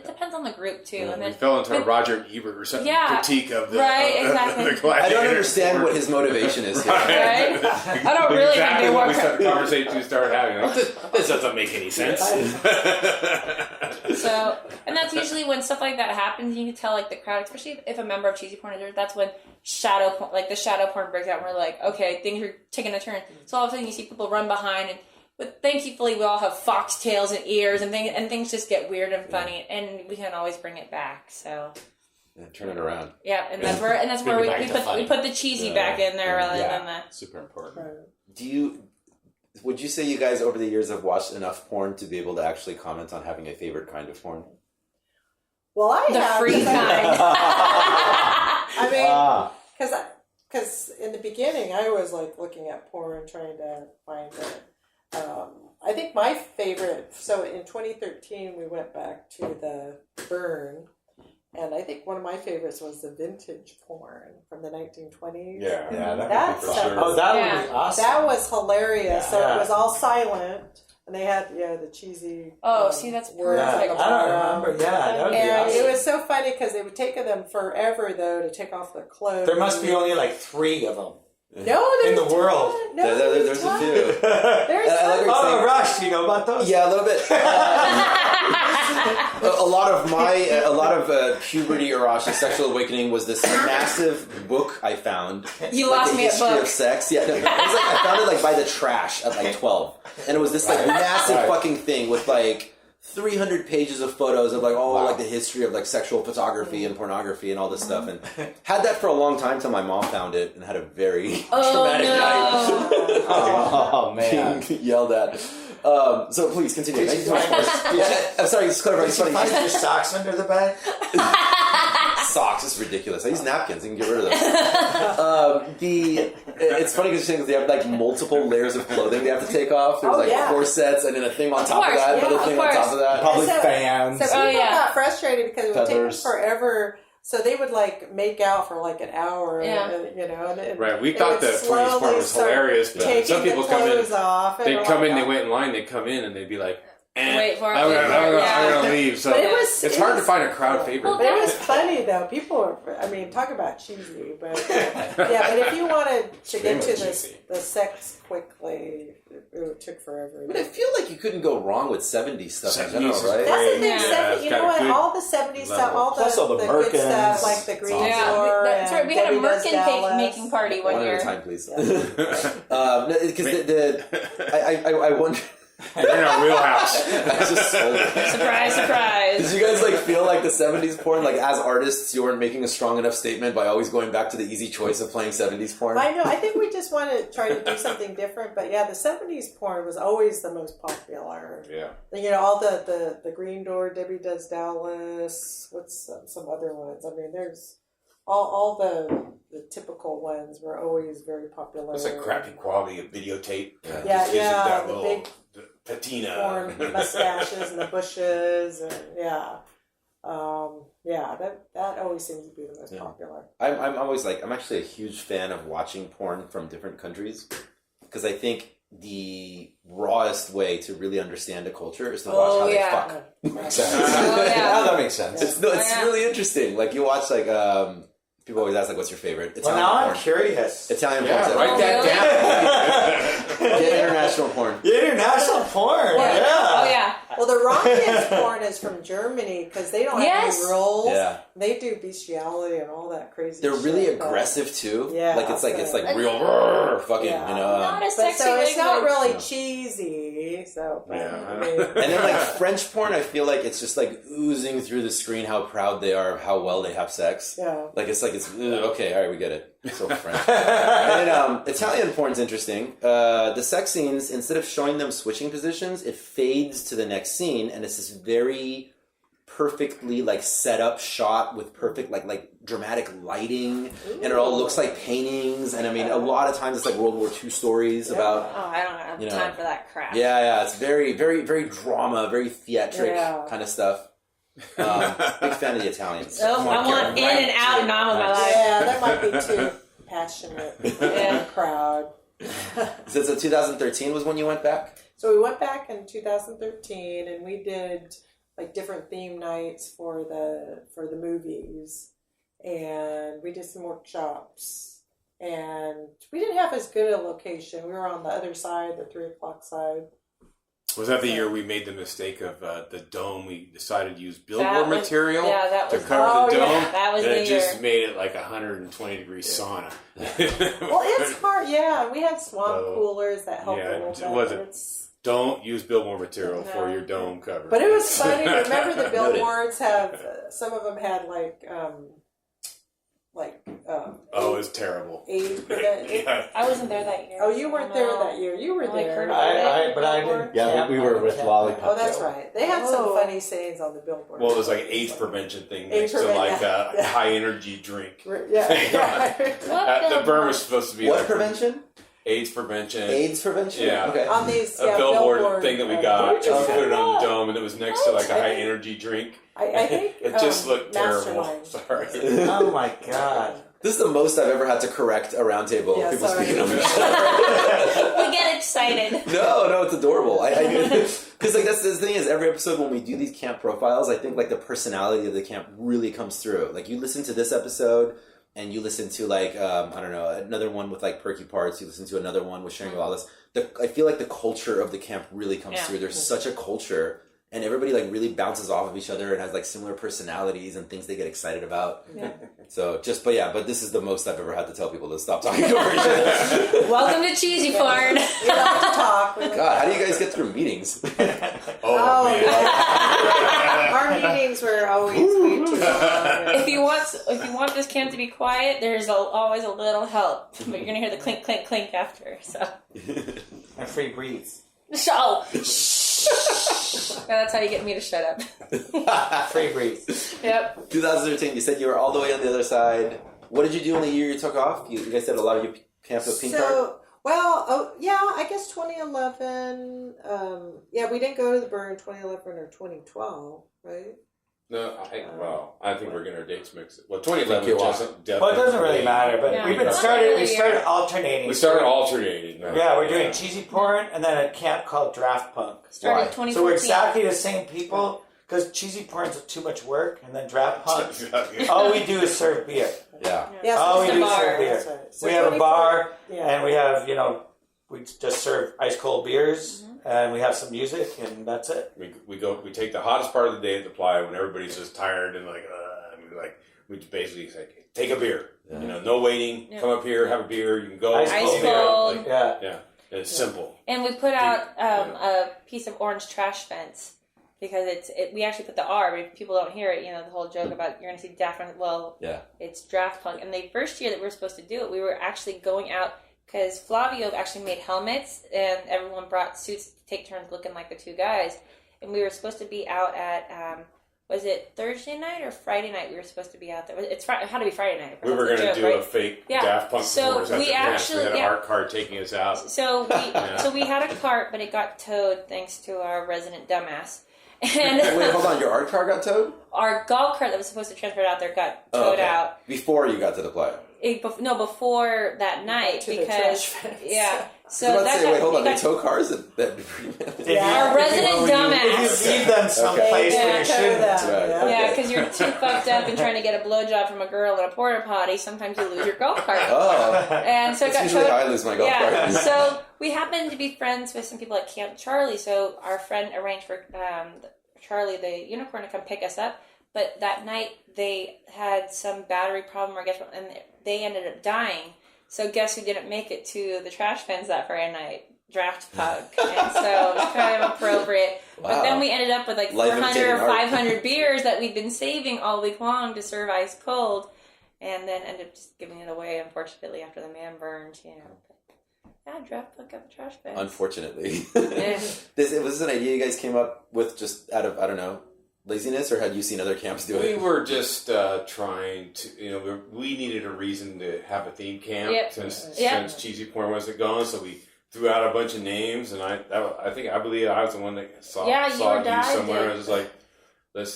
depends on the group too, and We then fell into a Roger Ebert or something Yeah. critique of the Right, of exactly. the I gladiator don't understand porn. what his motivation is here. Right? I don't really exactly think they what work. we started the conversation we started having. Like, this doesn't make any sense. So, and that's usually when stuff like that happens. You can tell, like the crowd, especially if a member of Cheesy Porn is there. That's when shadow porn, like the shadow porn breaks out. And we're like, okay, things are taking a turn. So all of a sudden, you see people run behind, but thankfully, we all have foxtails and ears, and things just get weird and funny, and we can always bring it back. So. Yeah, turn it around. Yeah, and that's where Bring it back to we put the cheesy back in there rather than the. Super important. Would you say you guys over the years have watched enough porn to be able to actually comment on having a favorite kind of porn? Well, I The have. free kind. I mean, because in the beginning, I was like looking at porn, trying to find it. I think my favorite, so in 2013, we went back to the burn, and I think one of my favorites was the vintage porn from the 1920s. Yeah, that would be for sure. Oh, that would be awesome. That was hilarious. Yeah. So it was all silent, and they had the cheesy. See, that's words perfect. at the I don't bottom. remember. Yeah, that would be And awesome. it was so funny because it would take them forever though to take off their clothes. There must be only like 3 of them. no in there's the world. No, There's a few. There's I like what you're saying. Rush, do you know about those? Yeah, a little bit. A lot of puberty, Arash, sexual awakening was this massive book I found. You like lost the me at history book. of sex. Yeah, no, it was like I found it like by the trash at like 12, and it was this like massive fucking thing with like 300 pages of photos of like like the history of like sexual photography and pornography and all this stuff, and had that for a long time till my mom found it and had a very traumatic night. Oh man. Being yelled at. So please continue. I'm sorry, just clarify. It's funny. Find your socks under the bed? Socks is ridiculous. I use napkins. You can get rid of those. It's funny because they have like multiple layers of clothing they have to take off. There's corsets and then a thing on top of that, another thing on top of that. Public So- fans. So people got frustrated because it would take them Feathers. forever. So they would like make out for like an hour, Yeah. and Right, we they thought would that 20s porn slowly was start hilarious, but taking some people the come in, clothes off, and they'd they're come like, in, they "Oh." wait in line, they'd come in and they'd be like, Wait for it, I'm wait for it, gonna yeah. leave. So But it it's hard to was- find a crowd favorite. But it was funny though. People were, I mean, talk about cheesy, but but if you wanted to get to the sex quickly, it took forever. But I feel like you couldn't go wrong with 70s stuff in 70s general, is right? That's the thing, Yeah. you know It's got a what? good All the 70s stuff, level. all the, Plus all the good Merkins. stuff, like the green Yeah, door. that's right. We had a Debbie Does Merkin cake Dallas. making party one One year. at a time, please. Because I wonder. You're in our wheelhouse. I just sold it. Surprise, surprise. Did you guys like feel like the 70s porn, like as artists, you weren't making a strong enough statement by always going back to the easy choice of playing 70s porn? I know. I think we just want to try to do something different. But yeah, the 70s porn was always the most popular. Yeah. You know, all the Green Door, Debbie Does Dallas, what's some other ones? I mean, there's all the typical ones were always very popular. It's like crappy quality of videotape. Yeah, Just isn't that the little big patina. porn mustaches and the bushes, and that always seems to be the most popular. I'm always like, I'm actually a huge fan of watching porn from different countries because I think the rawest way to really understand a culture is to watch how they fuck. Makes sense. Oh, yeah. Now that makes sense. It's really interesting. Like you watch like people always ask like, "What's your favorite?" Well, now I'm curious. Italian Yeah, porn. write that down. Get international porn. International porn. Yeah. Yeah. Oh, yeah. Well, the Rockies porn is from Germany because they don't have Yes. any rules. Yeah. They do bestiality and all that crazy. They're really shit, but- aggressive too. Yeah, like it's like but- real fucking, Yeah. you know. Not a But sexy so it's not language. really cheesy. So Yeah. I mean, And then like French porn, I feel like it's just like oozing through the screen how proud they are of how well they have sex. yeah. Like it's okay, all right, we get it. So French. And then Italian porn's interesting. The sex scenes, instead of showing them switching positions, it fades to the next scene, and it's this very perfectly like set up shot with perfect like dramatic lighting, and it all looks like paintings. And I mean, a lot of times it's like World War II stories about. Oh, I don't have You know. time for that crap. Yeah, it's very, very, very drama, very theatric kind of stuff. Big fan of the Italians. Oh, I want in and out and on with my life. Yeah, that might be too passionate Yeah. crowd. So 2013 was when you went back? So we went back in 2013 and we did like different theme nights for the movies, and we did some workshops, and we didn't have as good a location. We were on the other side, the 3 o'clock side. Was that the year we made the mistake of the dome? We decided to use billboard That was- material yeah, that to was- cover the oh, dome. yeah, that was and the it just year. made it like 120-degree sauna. Well, it's hard, yeah. We had swamp So, coolers that helped yeah, a little it bit. wasn't- It's- Don't use billboard material for No. your dome cover. But it was funny. Remember the billboards have some of them had like like Oh, it's terrible. AIDS prevention. Yeah. I wasn't there that year. Oh, you weren't there that year. You were Like, there. heard about it. But I didn't. Yeah, we were with Lollipop. Oh, that's Joe. right. They had some funny sayings on the billboard. Well, there's like an AIDS prevention thing AIDS next to like prevention, a high energy drink. Yeah. The berm was supposed to be What like prevention? AIDS prevention. AIDS prevention? Yeah. Okay. On these A billboard thing that we got. Where'd you And we see put it on the that? dome, and it was next to like a high energy drink. I think It just looked terrible. Mastermind. Sorry. Oh my god. This is the most I've ever had to correct a round table. Yeah, People sorry. speaking on the We get excited. No, it's adorable. Because like that's the thing is every episode when we do these camp profiles, I think like the personality of the camp really comes through. Like you listen to this episode and you listen to like I don't know, another one with like Perky Parts. You listen to another one with Sharing Lawless. I feel like the culture of the camp really comes through. There's such a culture. And everybody like really bounces off of each other and has like similar personalities and things they get excited about. Yeah. So but this is the most I've ever had to tell people to stop talking over each other. Welcome to Cheezy Porn. We like to talk. God, how do you guys get through meetings? Oh, man. Our meetings were always way too long. If you want this camp to be quiet, there's always a little help, but you're gonna hear the clink, clink, clink after. So, And free breeze. so that's how you get me to shut up. Free breeze. Yep. 2013, you said you were all the way on the other side. What did you do in the year you took off? You guys said a lot of your camp with Pink Card? I guess 2011. We didn't go to the burn 2011 or 2012, right? No, I think we're getting our dates mixed. Well, 2011 wasn't definitely. Well, it doesn't really matter, but Yeah. we started alternating. We started alternating. Yeah, we're doing Cheezy Porn and then a camp called Draft Punk. Started Why? 2014. So we're exactly the same people because Cheezy Porn's too much work, and then Draft Punk, all we do is serve beer. Yeah. Yeah, All we just do a is bar. serve beer. That's right. So We have a 24 bar, Yeah. and we have, we just serve ice cold beers, and we have some music, and that's it. We take the hottest part of the day at the playa when everybody's just tired and we basically say, take a beer. Yeah. No waiting. Yeah. Come up here, have a beer. You can go. Ice cold. Like, Yeah. yeah. It's simple. And we put out a piece of orange trash fence because we actually put the R, but if people don't hear it, the whole joke about you're going to see Daft Punk. Well, it's Draft Punk. And the first year that we were supposed to do it, we were actually going out because Flavio actually made helmets and everyone brought suits to take turns looking like the two guys. And we were supposed to be out at, was it Thursday night or Friday night? We were supposed to be out there. It had to be Friday night. We were going to do a fake Daft Punk performance at the dance. We had an art card taking us out. So we had a cart, but it got towed thanks to our resident dumbass. And Wait, hold on. Your art car got towed? our golf cart that was supposed to transport it out there got towed out. Before you got to the playa. Before that night To the because trash fence. So I was about to that say, wait, hold on. They got, tow cars? That'd be pretty Our resident dumbass. If you leave them someplace where you shouldn't. Right. Yeah, because you're too fucked up and trying to get a blowjob from a girl in a porta potty. Sometimes you lose your golf cart. Oh. And so it It's got usually towed. how I lose my golf Yeah, cart. so we happened to be friends with some people at Camp Charlie. So our friend arranged for Charlie the unicorn to come pick us up. But that night they had some battery problem, or and they ended up dying. So guess who didn't make it to the trash bins that Friday night? Draft Punk. And so it's kind of appropriate. Wow. But then we ended up with like Life 400 imitating or art. 500 beers that we'd been saving all week long to serve ice cold. And then ended up just giving it away, unfortunately, after the man burned, But, Draft Punk got the trash bins. Unfortunately. Yeah. Was this an idea you guys came up with just out of, I don't know, laziness, or had you seen other camps do We it? were just trying to, we needed a reason to have a theme camp since Cheezy Porn wasn't going, so we threw out a bunch of names, and I believe I was the one that saw you somewhere. I was just like,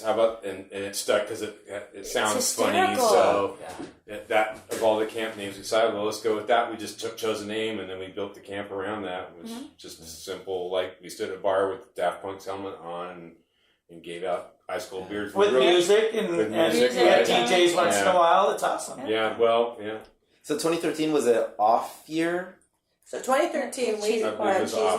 how about, and it stuck because it sounds funny, so that of all the camp names we decided, well, let's go with that. We just chose a name, and then we built the camp around that. It was just simple, like we stood at a bar with Daft Punk's helmet on and gave out ice cold beers With music and music, we had right. DJs once in a while. That's awesome. Yeah, well, yeah. So 2013 was an off year? So 2013, Cheezy Cheezy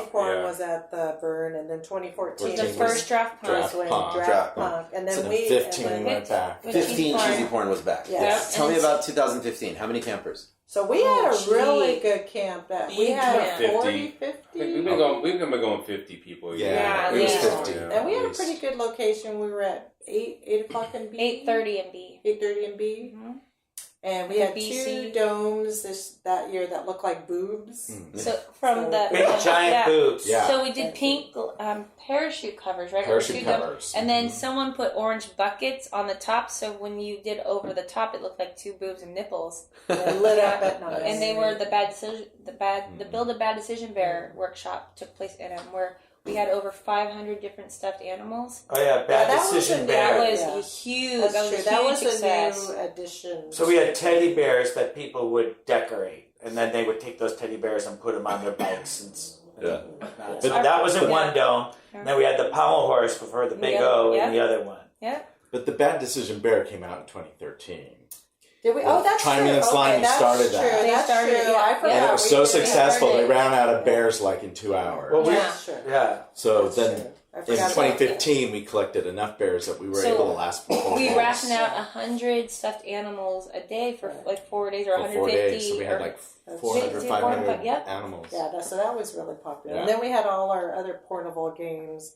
Porn yeah. was at the burn, and then 2014 The first Draft Punk. was when Draft Draft Punk. Punk, and then So then we 15 and then- went back. With 15 Cheezy Cheesy Porn. Porn was back. Yes. Tell me And about 2015. How many campers? So we had a gee. really good camp. We had 50. 40, 50. We've been going 50 people. Yeah, it was 50. And we had a pretty good location. We were at 8 o'clock in B. 8:30 in B. 8:30 in B. And we The had BC. 2 domes that year that looked like boobs. So from the Big giant boobs. Yeah. So we did pink parachute covers, right? Parachute Or 2 domes. covers. And then someone put orange buckets on the top, so when you did over the top, it looked like 2 boobs and nipples. And lit up at night. And they were the Build a Bad Decision Bear workshop took place in them, where we had over 500 different stuffed animals. Oh yeah, Bad that was Decision a- Bear. That was Yeah. huge. That's That was true. a That huge was success. a new addition. So we had teddy bears that people would decorate, and then they would take those teddy bears and put them on their bikes. Yeah. So that was in one dome. And then we had the pommel horse for the big Yep, O yep. in the other one. Yeah. But the Bad Decision Bear came out in 2013. Did we? Oh, that's Chime true. in and slime, Okay, you that's started true. that. They That's started it, true. yeah. I forgot. And it was so We did successful, start they it. ran out of bears like in 2 hours. Well, Yeah. That's true. Yeah. So That's then true. I in forgot about 2015, we collected enough bears that we were So able to last for 4 We days. ration out 100 stuffed animals a day for like 4 days or For 4 150. days. So we had or- like That's 400, true. 500 Yep. animals. Yeah, so that was really popular. Yeah. And then we had all our other portable games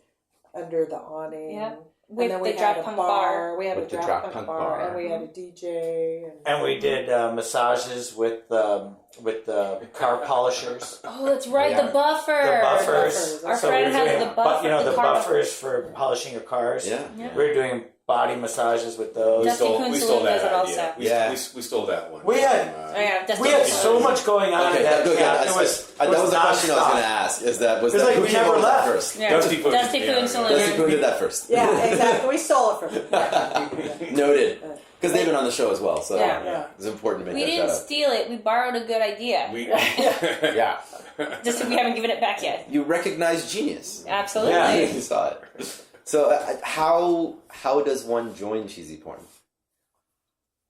under the awning. Yep. And With then we the had Drop a Punk bar. bar. We had With a the drop Drop punk Punk bar, bar. and we had a DJ. And we did massages with the car polishers. Oh, that's right, Yeah. the buffer. The buffers. buffers. Our So friend we're has doing, the buffer. the car buffers for polishing your cars. Yeah. Yeah. We're doing body massages with those. Dusty We Coon stole Saloon does that it idea. also. We, Yeah. we stole that one. We had- from, Oh, yeah, Dusty We had Coon so Saloon. much going on Okay, in that good. camp. That It was was the question I was nonstop. going to ask. Is that It's like who we came never up with that left. first? Yeah. Dusty Coon. Dusty Yeah, Coon yeah. Saloon. Dusty Coon did that first. Yeah, exactly. We stole it from them. Noted. Because they've been on the show as well, so Yeah. Yeah. it's important to make We that didn't shout out. steal it. We borrowed a good idea. We, Yeah. Just so we haven't given it back yet. You recognize genius. Absolutely. Yeah. You saw it. So how does one join Cheezy Porn?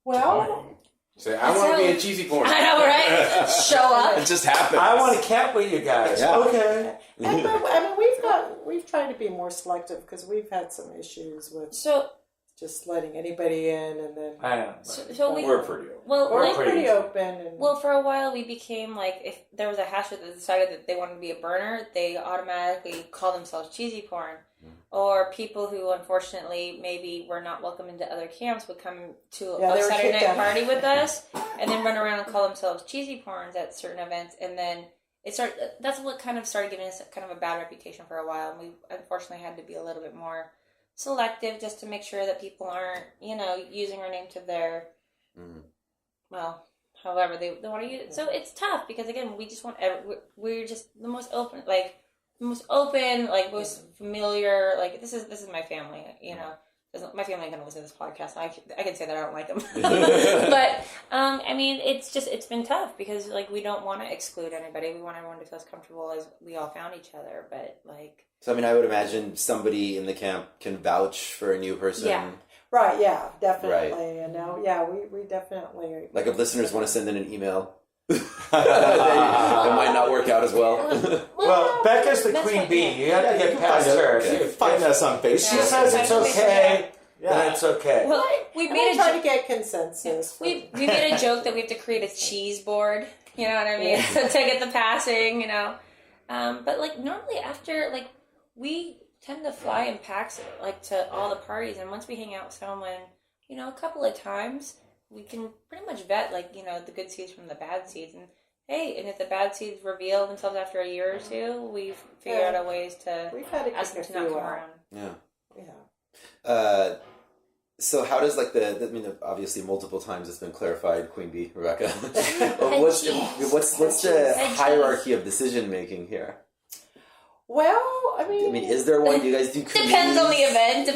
Well, Say, I want to be a cheesy porn. I know, right? Show up. It just happened. I want to camp with you guys. Yeah. Okay. and, we've tried to be more selective because we've had some issues with So, just letting anybody in, and then I know. so we We're pretty open. well, we're like, pretty open. And well, for a while we became like, if there was a hasher that decided that they wanted to be a burner, they automatically call themselves cheesy porn. Or people who unfortunately maybe were not welcome into other camps would come to Yeah, they a were Saturday kicked night out. party with us and then run around and call themselves cheesy porns at certain events, and then that's what kind of started giving us kind of a bad reputation for a while, and we unfortunately had to be a little bit more selective just to make sure that people aren't, using our name to their well, however they want to use it. So it's tough because again, we just want we're just the most open, like most familiar. Like this is my family. My family ain't gonna listen to this podcast. I can say that I don't like them, but I mean, it's been tough because like we don't want to exclude anybody. We want everyone to feel as comfortable as we all found each other. But like, So I mean, I would imagine somebody in the camp can vouch for a new person. Yeah. right, yeah, definitely. Right. And now, yeah, we definitely Like if listeners want to send in an email, it might not work out as well. Well, Becca's the That's queen what- bee. You have to get past find her. You can find us on If she Facebook. says it's okay, Yeah. then it's okay. well, we we made a try to get consensus. we made a joke that we have to create a cheese board. You know what I mean? So to get the passing, but like normally after like we tend to fly in packs like to all the parties, and once we hang out with someone, a couple of times, we can pretty much vet like the good seeds from the bad seeds, and if the bad seeds reveal themselves after a year or two, we've figured out ways to We've had to ask kick them a to not few come out. around. Yeah. Yeah. So how does obviously multiple times it's been clarified, Queen Bee, Rebecca. what's the hierarchy of decision making here? Well, I mean, is there one? Do you guys do committees? Depends on the event.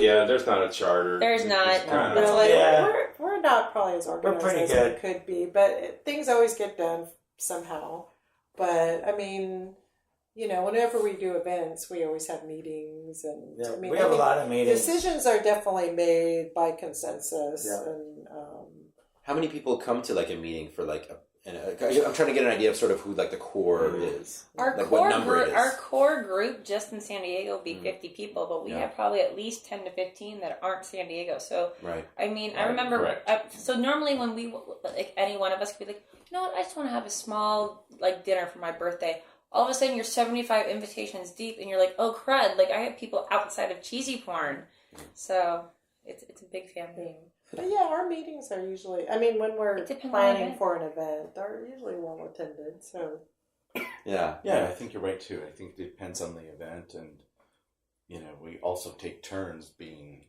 Yeah, there's not a charter. There's not. It's kinda- Really, Yeah. we're not probably as organized pretty as good. we could be, but things always get done somehow. But I mean, whenever we do events, we always have meetings, and Yeah, I mean, we have a lot of meetings. Decisions are definitely made by consensus, Yeah. and How many people come to like a meeting for like I'm trying to get an idea of sort of who like the core is. Our Like core what number group, it is. our core group just in San Diego would be 50 people, but we Yeah. have probably at least 10 to 15 that aren't San Diego. So Right. I mean, I Right, remember. correct. So normally when we like any one of us could be like, I just want to have a small like dinner for my birthday. All of a sudden, you're 75 invitations deep, and you're like, oh crud! Like I have people outside of Cheezy Porn, so it's a big family. But yeah, our meetings are usually, I mean, when we're It depends on the planning event. for an event, they're usually well attended, so. Yeah. Yeah, I think you're right too. I think it depends on the event, and we also take turns being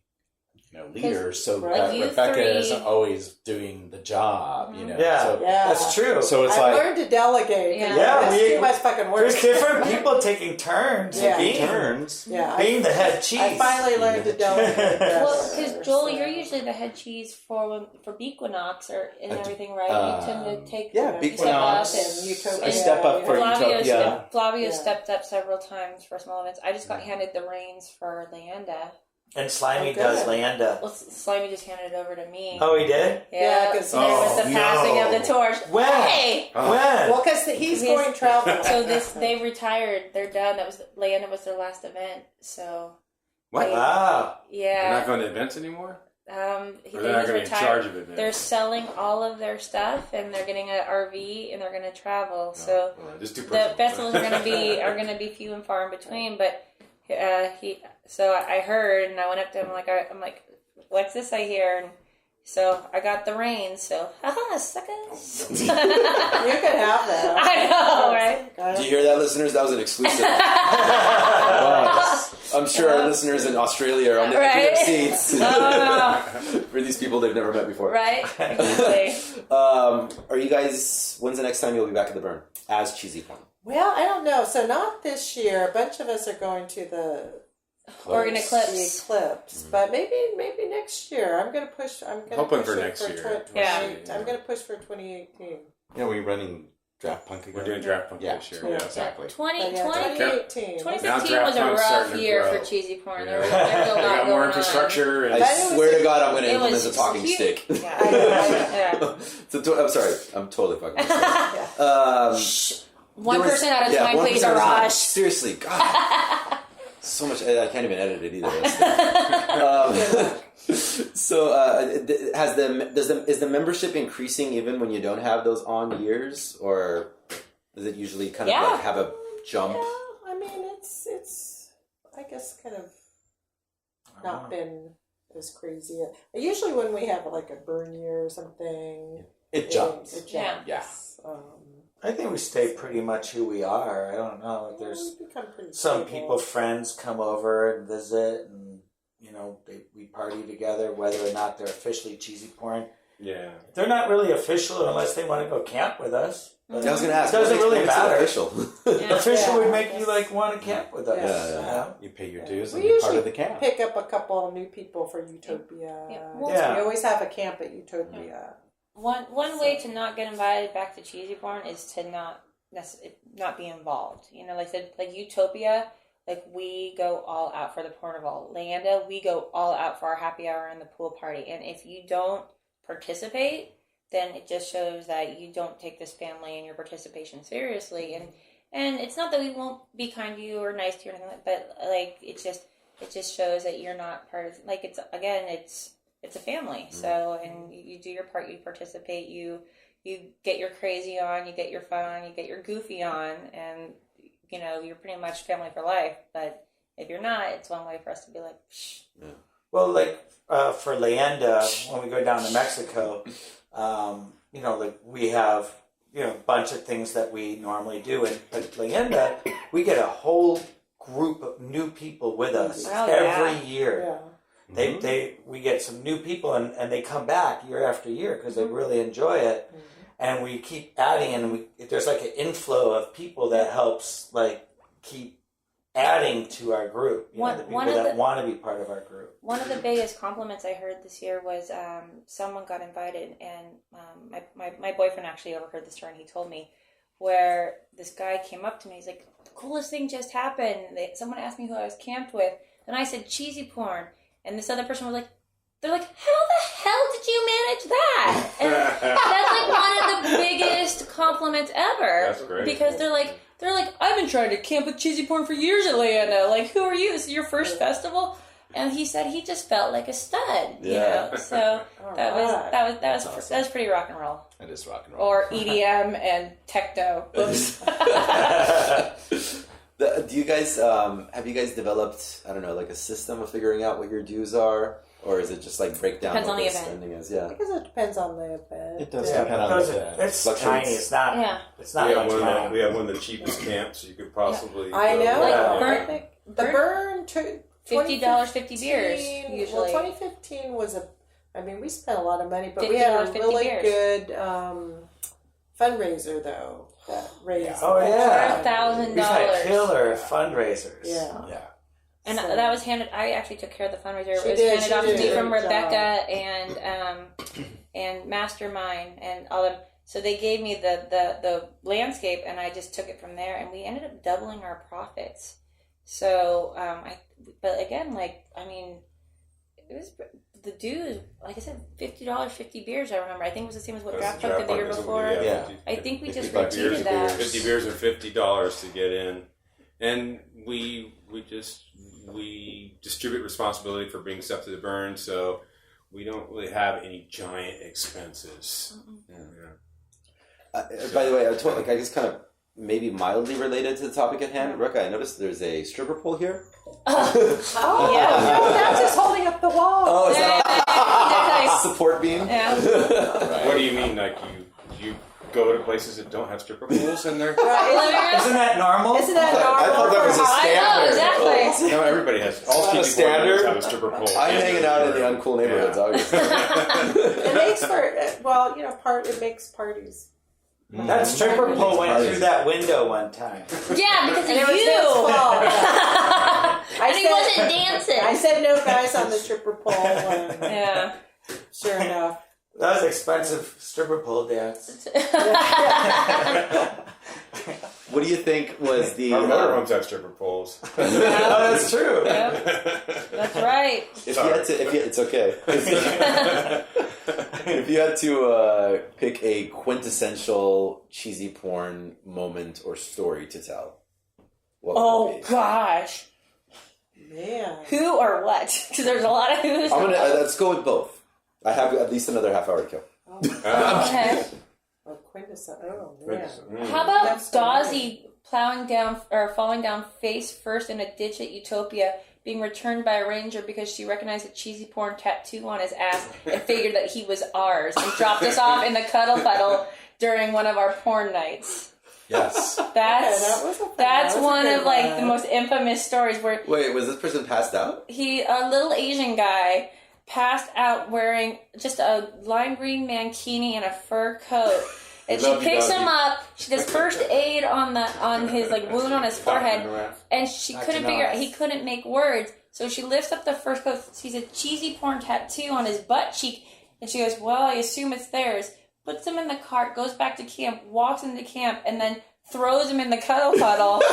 leaders. So Like you Rebecca three- isn't always doing the job. Yeah, So, Yeah. that's true. so it's I've like learned to delegate. Yeah. Yeah, It's too much fucking work. There's different people taking turns. Yeah. Being turns. Yeah, being the head cheese. I finally learned to delegate. Well, better, because Joel, so. you're usually the head cheese for Bequinox and everything, right? You tend to take Yeah, you step up Bequinox. and Utopia. I step up for Utopia. Flavio Yeah. stepped up several times for small events. I just got handed the reins for Leanda. And Slimy Oh, good. does Leanda. Well, Slimy just handed it over to me. Oh, he did? Yeah, 'cause there was the Oh, passing no. of the torch. When? Hey! When? Well, because he's going traveling. So they retired. They're done. Leanda was their last event. So What? Wow. You're yeah, not going to events anymore? he Or they're was not going to be in retired. charge of events? They're selling all of their stuff, and they're getting an RV, and they're going to travel. So just too the personal. festivals are going to be few and far in between. But so I heard, and I went up to him I'm like, what's this I hear? And so I got the reins. So haha, suckers. You could have that. I know, right? Do you hear that, listeners? That was an exclusive. I'm sure our listeners in Australia are on the edge of their seats. For these people they've never met before. Right? Exactly. Are you guys, when's the next time you'll be back at the Burn as Cheezy Porn? Well, I don't know. So not this year. A bunch of us are going to the Oregon the Eclipse. but maybe next year. I'm gonna push. I'm gonna Hoping push for it next year. 20, Yeah. I'm gonna push for 2018. Yeah, we're running Draft Punk again. We're doing draft punk Yeah. this year. Yeah, exactly. 2018. 2015 Now was a draft punk's rough starting to year grow. for Cheezy Porn. Yeah. There was a They lot got more going on. infrastructure. And I But it was swear to a- God, I'm going to it implement was the talking huge. stick. Yeah. I'm sorry, I'm totally fucking with that. One There was- person at a yeah, time, 1% please, at a time. Arash. Seriously, God. So much, I can't even edit it either. Is the membership increasing even when you don't have those on years, or does it usually kind of like have a jump? Yeah, I mean it's I guess kind of not been as crazy. Usually when we have like a burn year or something, It jumps. It Yeah. jumps. I think we stay pretty much who we are. I don't know if there's we've become pretty some stable. people, friends come over and visit, and we party together, whether or not they're officially Cheezy Porn. Yeah. They're not really official unless they want to go camp with us. But I was going to ask. it doesn't what really makes it matter. Official. Official Yeah, would I make you guess. like want to camp with us. Yeah. You know? You pay your dues We and you're part usually of the camp. pick up a couple new people for Utopia. Yeah. Yeah. We always have a camp at Utopia. One way to not get invited back to Cheezy Porn is to not be involved. Like I said, like Utopia, like we go all out for the Pornival. Leanda, we go all out for our happy hour and the pool party. And if you don't participate, then it just shows that you don't take this family and your participation seriously. And it's not that we won't be kind to you or nice to you or anything like that, but like it just shows that you're not part of, like, it's a family. So, and you do your part, you participate, you get your crazy on, you get your fun on, you get your goofy on, and you're pretty much family for life. But if you're not, it's one way for us to be like, psh. Well, like for Leanda, when we go down to Mexico, like we have a bunch of things that we normally do, and but Leanda, we get a whole group of new people with us every year. Yeah. We get some new people, and they come back year after year because they really enjoy it, and we keep adding, and there's like an inflow of people that helps like keep adding to our group. The people that want to be part of our group. One of the biggest compliments I heard this year was someone got invited, and my boyfriend actually overheard the story, and he told me, where this guy came up to me. He's like, the coolest thing just happened. Someone asked me who I was camped with, and I said Cheezy Porn, and this other person was like, they're like, how the hell did you manage that? And that's like one of the biggest compliments ever. That's great. Because they're like, I've been trying to camp with Cheezy Porn for years, Atlanta. Like, who are you? This is your first festival? And he said he just felt like a stud. Yeah. So that was pretty rock and roll. It is rock and roll. Or EDM and techno. Oops. Do you guys have you guys developed, I don't know, like a system of figuring out what your dues are, Or is it just like break down Depends what on the the event. spending is? Yeah. I guess it depends on the event. It does Yeah, depend on those the are, it's fluctuates. tiny. It's not. Yeah. It's not we much have money. we have one of the cheapest camps you could possibly. I go. know. Like I burn- think the burn to $50, 50 beers, 2015 usually. Well, 2015 was we spent a lot of money, but we $50, had a 50 really beers. good fundraiser though that raised. Oh, yeah. $4,000. We've had killer fundraisers. Yeah. Yeah. And So- that was handed. I actually took care of the fundraiser. She It was did, handed she off to did me a from good Rebecca job. and Mastermind and all them. So they gave me the landscape, and I just took it from there. And we ended up doubling our profits. So but again, it was the dues. Like I said, $50, 50 beers. I remember. I think it was the same as what Draft Punk did the year before. Yeah. I think we just 55 beers, repeated that. 50 beers and $50 to get in, and we distribute responsibility for bringing stuff to the burn, so we don't really have any giant expenses. By the way, I guess kind of maybe mildly related to the topic at hand. Rebecca, I noticed there's a stripper pole here. Oh, Yeah. no, that's just holding up the wall. Oh, is Yeah, that a support beam? yeah. What do you mean? Like you go to places that don't have stripper pools in there? Right. Isn't that normal? Isn't that normal? I thought that was a for I know, exactly. No, everybody has. All not a TV standard. standards have a stripper pole. I'm hanging out in the uncool neighborhoods, obviously. It makes for it makes parties. That stripper pole went through that window one time. Yeah, because And it of was his you. fault. And he wasn't dancing. I said no guys on the stripper pole. And Yeah. sure enough. That was expensive stripper pole dance. What do you think was the... Our motorhomes have stripper poles. Oh, that's true. Yep. That's right. it's okay. If you had to pick a quintessential cheesy porn moment or story to tell, what would Oh it be? gosh. Man. Who or what? Because there's a lot of who's. I'm gonna let's go with both. I have at least another half hour to kill. Okay. Oh, quintessential. Oh, man. How about That's so Dozzy falling down face first in a ditch at Utopia, being returned by a ranger because she recognized a cheesy porn tattoo on his ass and figured that he was ours and dropped us off in the cuddle puddle during one of our porn nights. Yes. That's one of like the most infamous stories where Wait, was this person passed out? a little Asian guy passed out wearing just a lime green mankini and a fur coat. And she picks him up. She does first aid on his like wound on his forehead, and she couldn't figure out. He couldn't make words, so she lifts up the first coat. Sees a cheesy porn tattoo on his butt cheek, and she goes, "Well, I assume it's theirs." Puts him in the cart, goes back to camp, walks into camp, and then throws him in the cuddle puddle,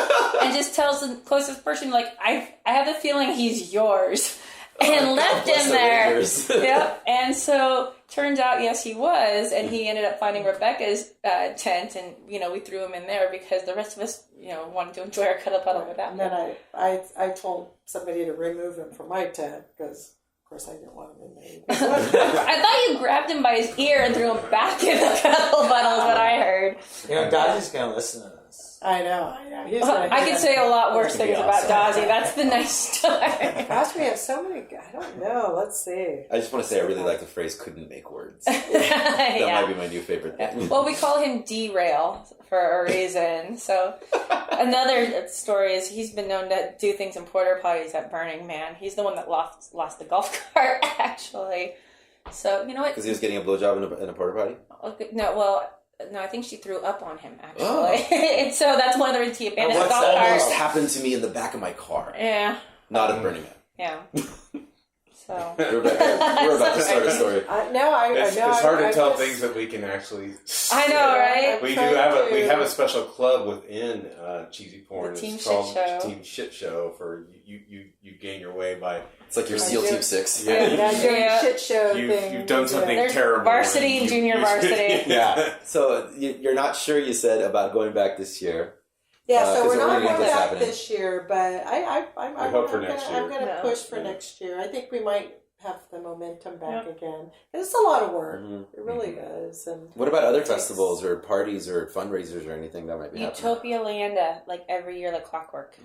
and just tells the closest person, like, "I have the feeling he's yours." And left him there. Yep. And so turns out, yes, he was, and he ended up finding Rebecca's tent, and we threw him in there because the rest of us, wanted to enjoy our cuddle puddle with that. And then I told somebody to remove him from my tent because, of course, I didn't want him in there. I thought you grabbed him by his ear and threw him back in the cuddle puddle. Is what I heard. Dodgy's gonna listen to this. I know. I could say a lot worse things about Dozzy. That's the nice story. Gosh, we have so many. I don't know. Let's see. I just want to say I really like the phrase "couldn't make words." That might be my new favorite thing. Well, we call him Derail for a reason. So another story is he's been known to do things in porta potties at Burning Man. He's the one that lost the golf cart, actually. So you know what? Because he was getting a blowjob in a porta potty. Okay, no, I think she threw up on him, actually. And so that's one of the reasons he abandoned the golf Almost cart. happened to me in the back of my car. Yeah. Not at Burning Man. Yeah. So. We're about to start a story. It's hard to tell things that we can actually. I know, right? We have a special club within Cheezy Porn. The Team it's Shit called Show. Team Shit Show. For you gain your way by. It's like your SEAL Team 6. Yeah, shit show thing. You've done something There's terrible. varsity and junior varsity. Yeah. So you're not sure, you said, about going back this year. Yeah, so we're what not do you think going is back happening? this year, but I hope for next year. I'm going to push for next year. I think we might have the momentum back again. And it's a lot of work. It really is. And what about other festivals or parties or fundraisers or anything that might be happening? Utopia Landa, like every year, like clockwork.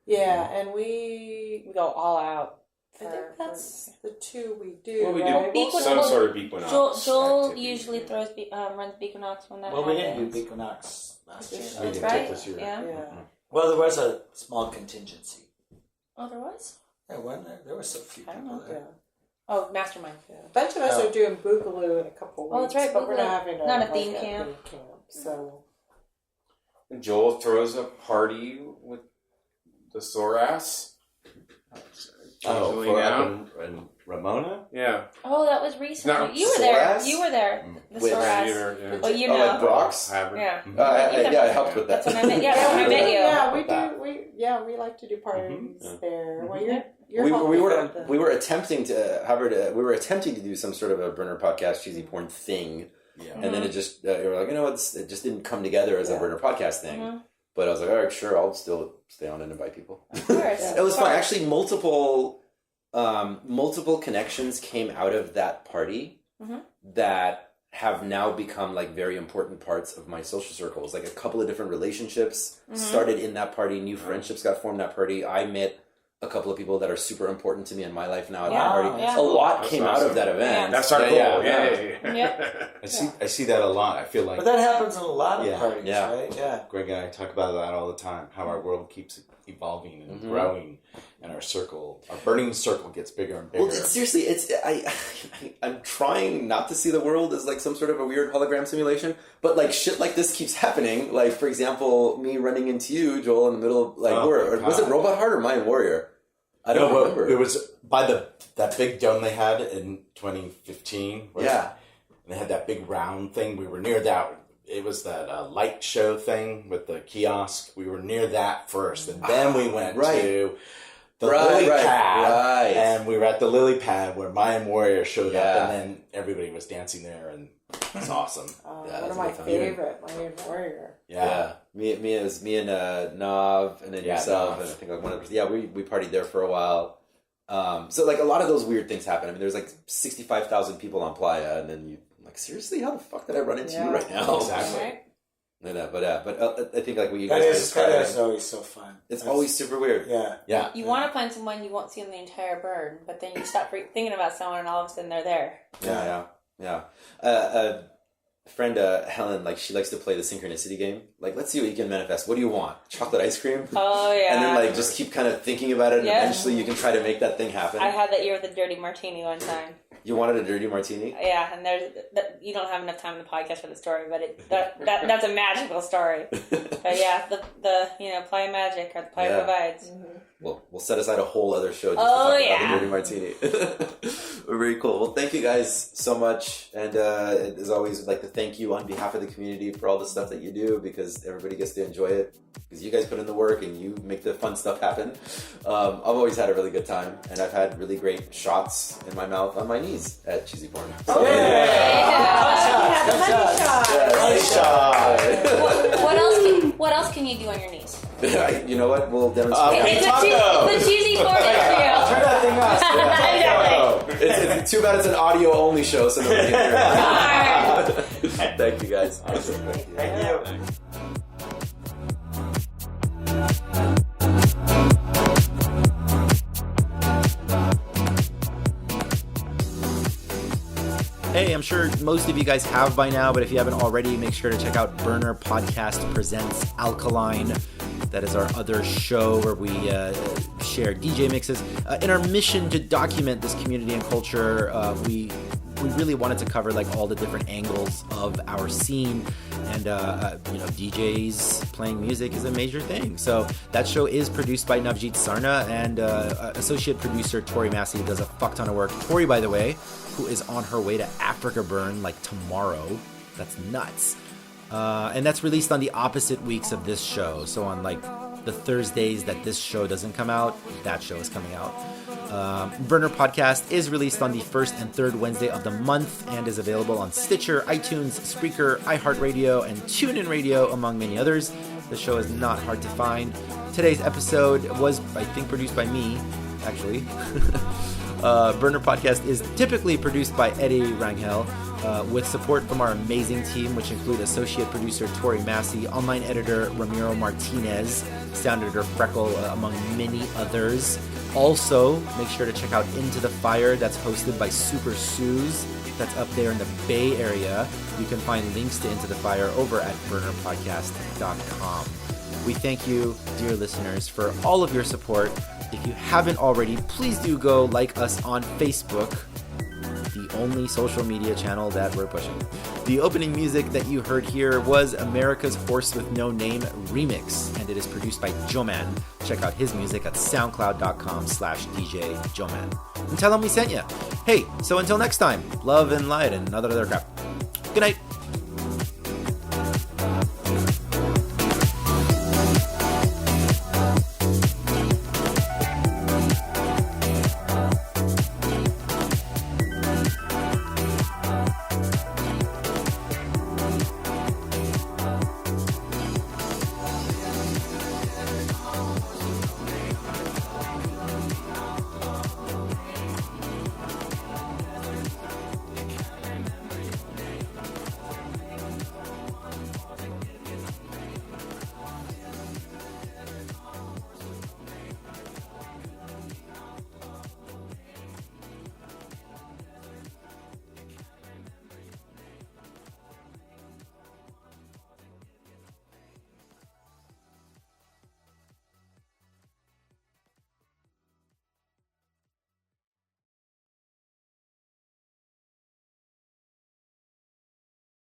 Yeah, and we go all out. I think For- that's the two we do. Well, we right? do Equinox- some sort of equinox. Joel activity. usually throws runs Equinox when that Well, we happens. didn't do Equinox last year. We That's didn't right. take this year. Yeah. Yeah. Well, there was a small contingency. Oh, there was? Yeah, wasn't there? There was a few I don't people know. there. Yeah. Oh, Mastermind. Yeah. A bunch of us Oh. are doing Boogaloo in a couple weeks. Oh, that's right, But we're Boogaloo. not having Not a theme camp. theme camp. So And Joel throws a party with the sore ass. Oh, Usually for now. up in Ramona? Yeah. Oh, that was recently. Not You were there. Soras? You were there. The With- Soras. Yeah. Oh, you Oh, know. like Brock's? Hybrid. Yeah. I helped with that. That's when I met. Yeah, that's when I met you. yeah, we that. do. We like to do parties Yeah. there. Well, Mhm. you're we helping were with the- we were attempting to we were attempting to do some sort of a burner podcast Cheezy Porn thing, Yeah. and then it just we were like, you know what, it just didn't come together as a Yeah. burner podcast thing. Mhm. But I was like, all right, sure, I'll still stay on and invite people. Of course. It was of fun. course. Actually, multiple connections came out of that party Mhm. that have now become like very important parts of my social circles. Like a couple of different relationships started in that party. New friendships got formed at that party. I met a couple of people that are super important to me in my life now at Yeah, that party. yeah. A lot That's came out awesome. of that event. That's our goal. Yeah. Yep. I see that a lot. I feel like But that happens in a lot of Yeah. parties, Yeah. right? Yeah. Greg and I talk about that all the time. How our world keeps evolving and growing, and our burning circle gets bigger and bigger. Well, seriously, I'm trying not to see the world as like some sort of a weird hologram simulation, but like shit like this keeps happening. Like, for example, me running into you, Joel, in the middle of like, Oh, or was it God. Robot Heart or Mind Warrior? I don't No, remember. it was by that big dome they had in 2015. Yeah. And they had that big round thing. We were near that. It was that light show thing with the kiosk. We were near that first, and then we went Right. to the Right, lily right, pad, right. and we were at the lily pad where Mayan Warrior showed Yeah. up, and then everybody was dancing there, and it's awesome. Yeah, one that's of my really fun. favorite, my Warrior. Yeah. Me and Nav, and then Yeah, yourself, Nav. and I think like one other. Yeah, we partied there for a while. So like a lot of those weird things happen. I mean, there's like 65,000 people on Playa, and then you like, seriously, how the fuck did I run into you right now? Exactly. Right? But I think like what you That guys are is describing, always so fun. it's That's- always super weird. Yeah. Yeah. You want to find someone you won't see in the entire burn, but then you stop thinking about someone, and all of a sudden they're there. Yeah. Friend Helen, like she likes to play the synchronicity game. Like, let's see what you can manifest. What do you want? Chocolate ice cream? Oh yeah. And then like just keep kind of thinking about it, and Yeah. eventually you can try to make that thing happen. I had that year with the dirty martini one time. You wanted a dirty martini? Yeah, and you don't have enough time in the podcast for the story, but that's a magical story. But yeah, the Playa Magic or the Playa Yeah. provides. We'll set aside a whole other show just Oh, to talk yeah. about the dirty martini. Very cool. Well, thank you guys so much, and as always, I'd like to thank you on behalf of the community for all the stuff that you do, because everybody gets to enjoy it, because you guys put in the work and you make the fun stuff happen. I've always had a really good time, and I've had really great shots in my mouth on my knees at Cheezy Porn. So, What else can you do on your knees? You know what? We'll demonstrate. It's the Cheezy Porn Turn that thing off. Exactly. It's too bad it's an audio only show, so nobody can hear it. Thank you guys. Thank you. Hey, I'm sure most of you guys have by now, but if you haven't already, make sure to check out Burner Podcast Presents Alkaline. That is our other show where we share DJ mixes. In our mission to document this community and culture, we really wanted to cover like all the different angles of our scene, and DJs playing music is a major thing. So that show is produced by Navjeet Sarna, and associate producer Tori Massey does a fuck ton of work. Tori, by the way, who is on her way to Africa Burn like tomorrow. That's nuts. And that's released on the opposite weeks of this show. So on like the Thursdays that this show doesn't come out, that show is coming out. Burner Podcast is released on the first and third Wednesday of the month and is available on Stitcher, iTunes, Spreaker, iHeart Radio, and TuneIn Radio, among many others. The show is not hard to find. Today's episode was, I think, produced by me, actually. Burner Podcast is typically produced by Eddie Rangel, with support from our amazing team, which include associate producer Tori Massey, online editor Ramiro Martinez, sound editor Freckle, among many others. Also, make sure to check out Into the Fire. That's hosted by Super Suze. That's up there in the Bay Area. You can find links to Into the Fire over at burnerpodcast.com. We thank you, dear listeners, for all of your support. If you haven't already, please do go like us on Facebook, the only social media channel that we're pushing. The opening music that you heard here was America's Horse with No Name remix, and it is produced by Joman. Check out his music at soundcloud.com/DJ Joman. And tell him we sent you. Hey, so until next time, love and light and other crap. Good night.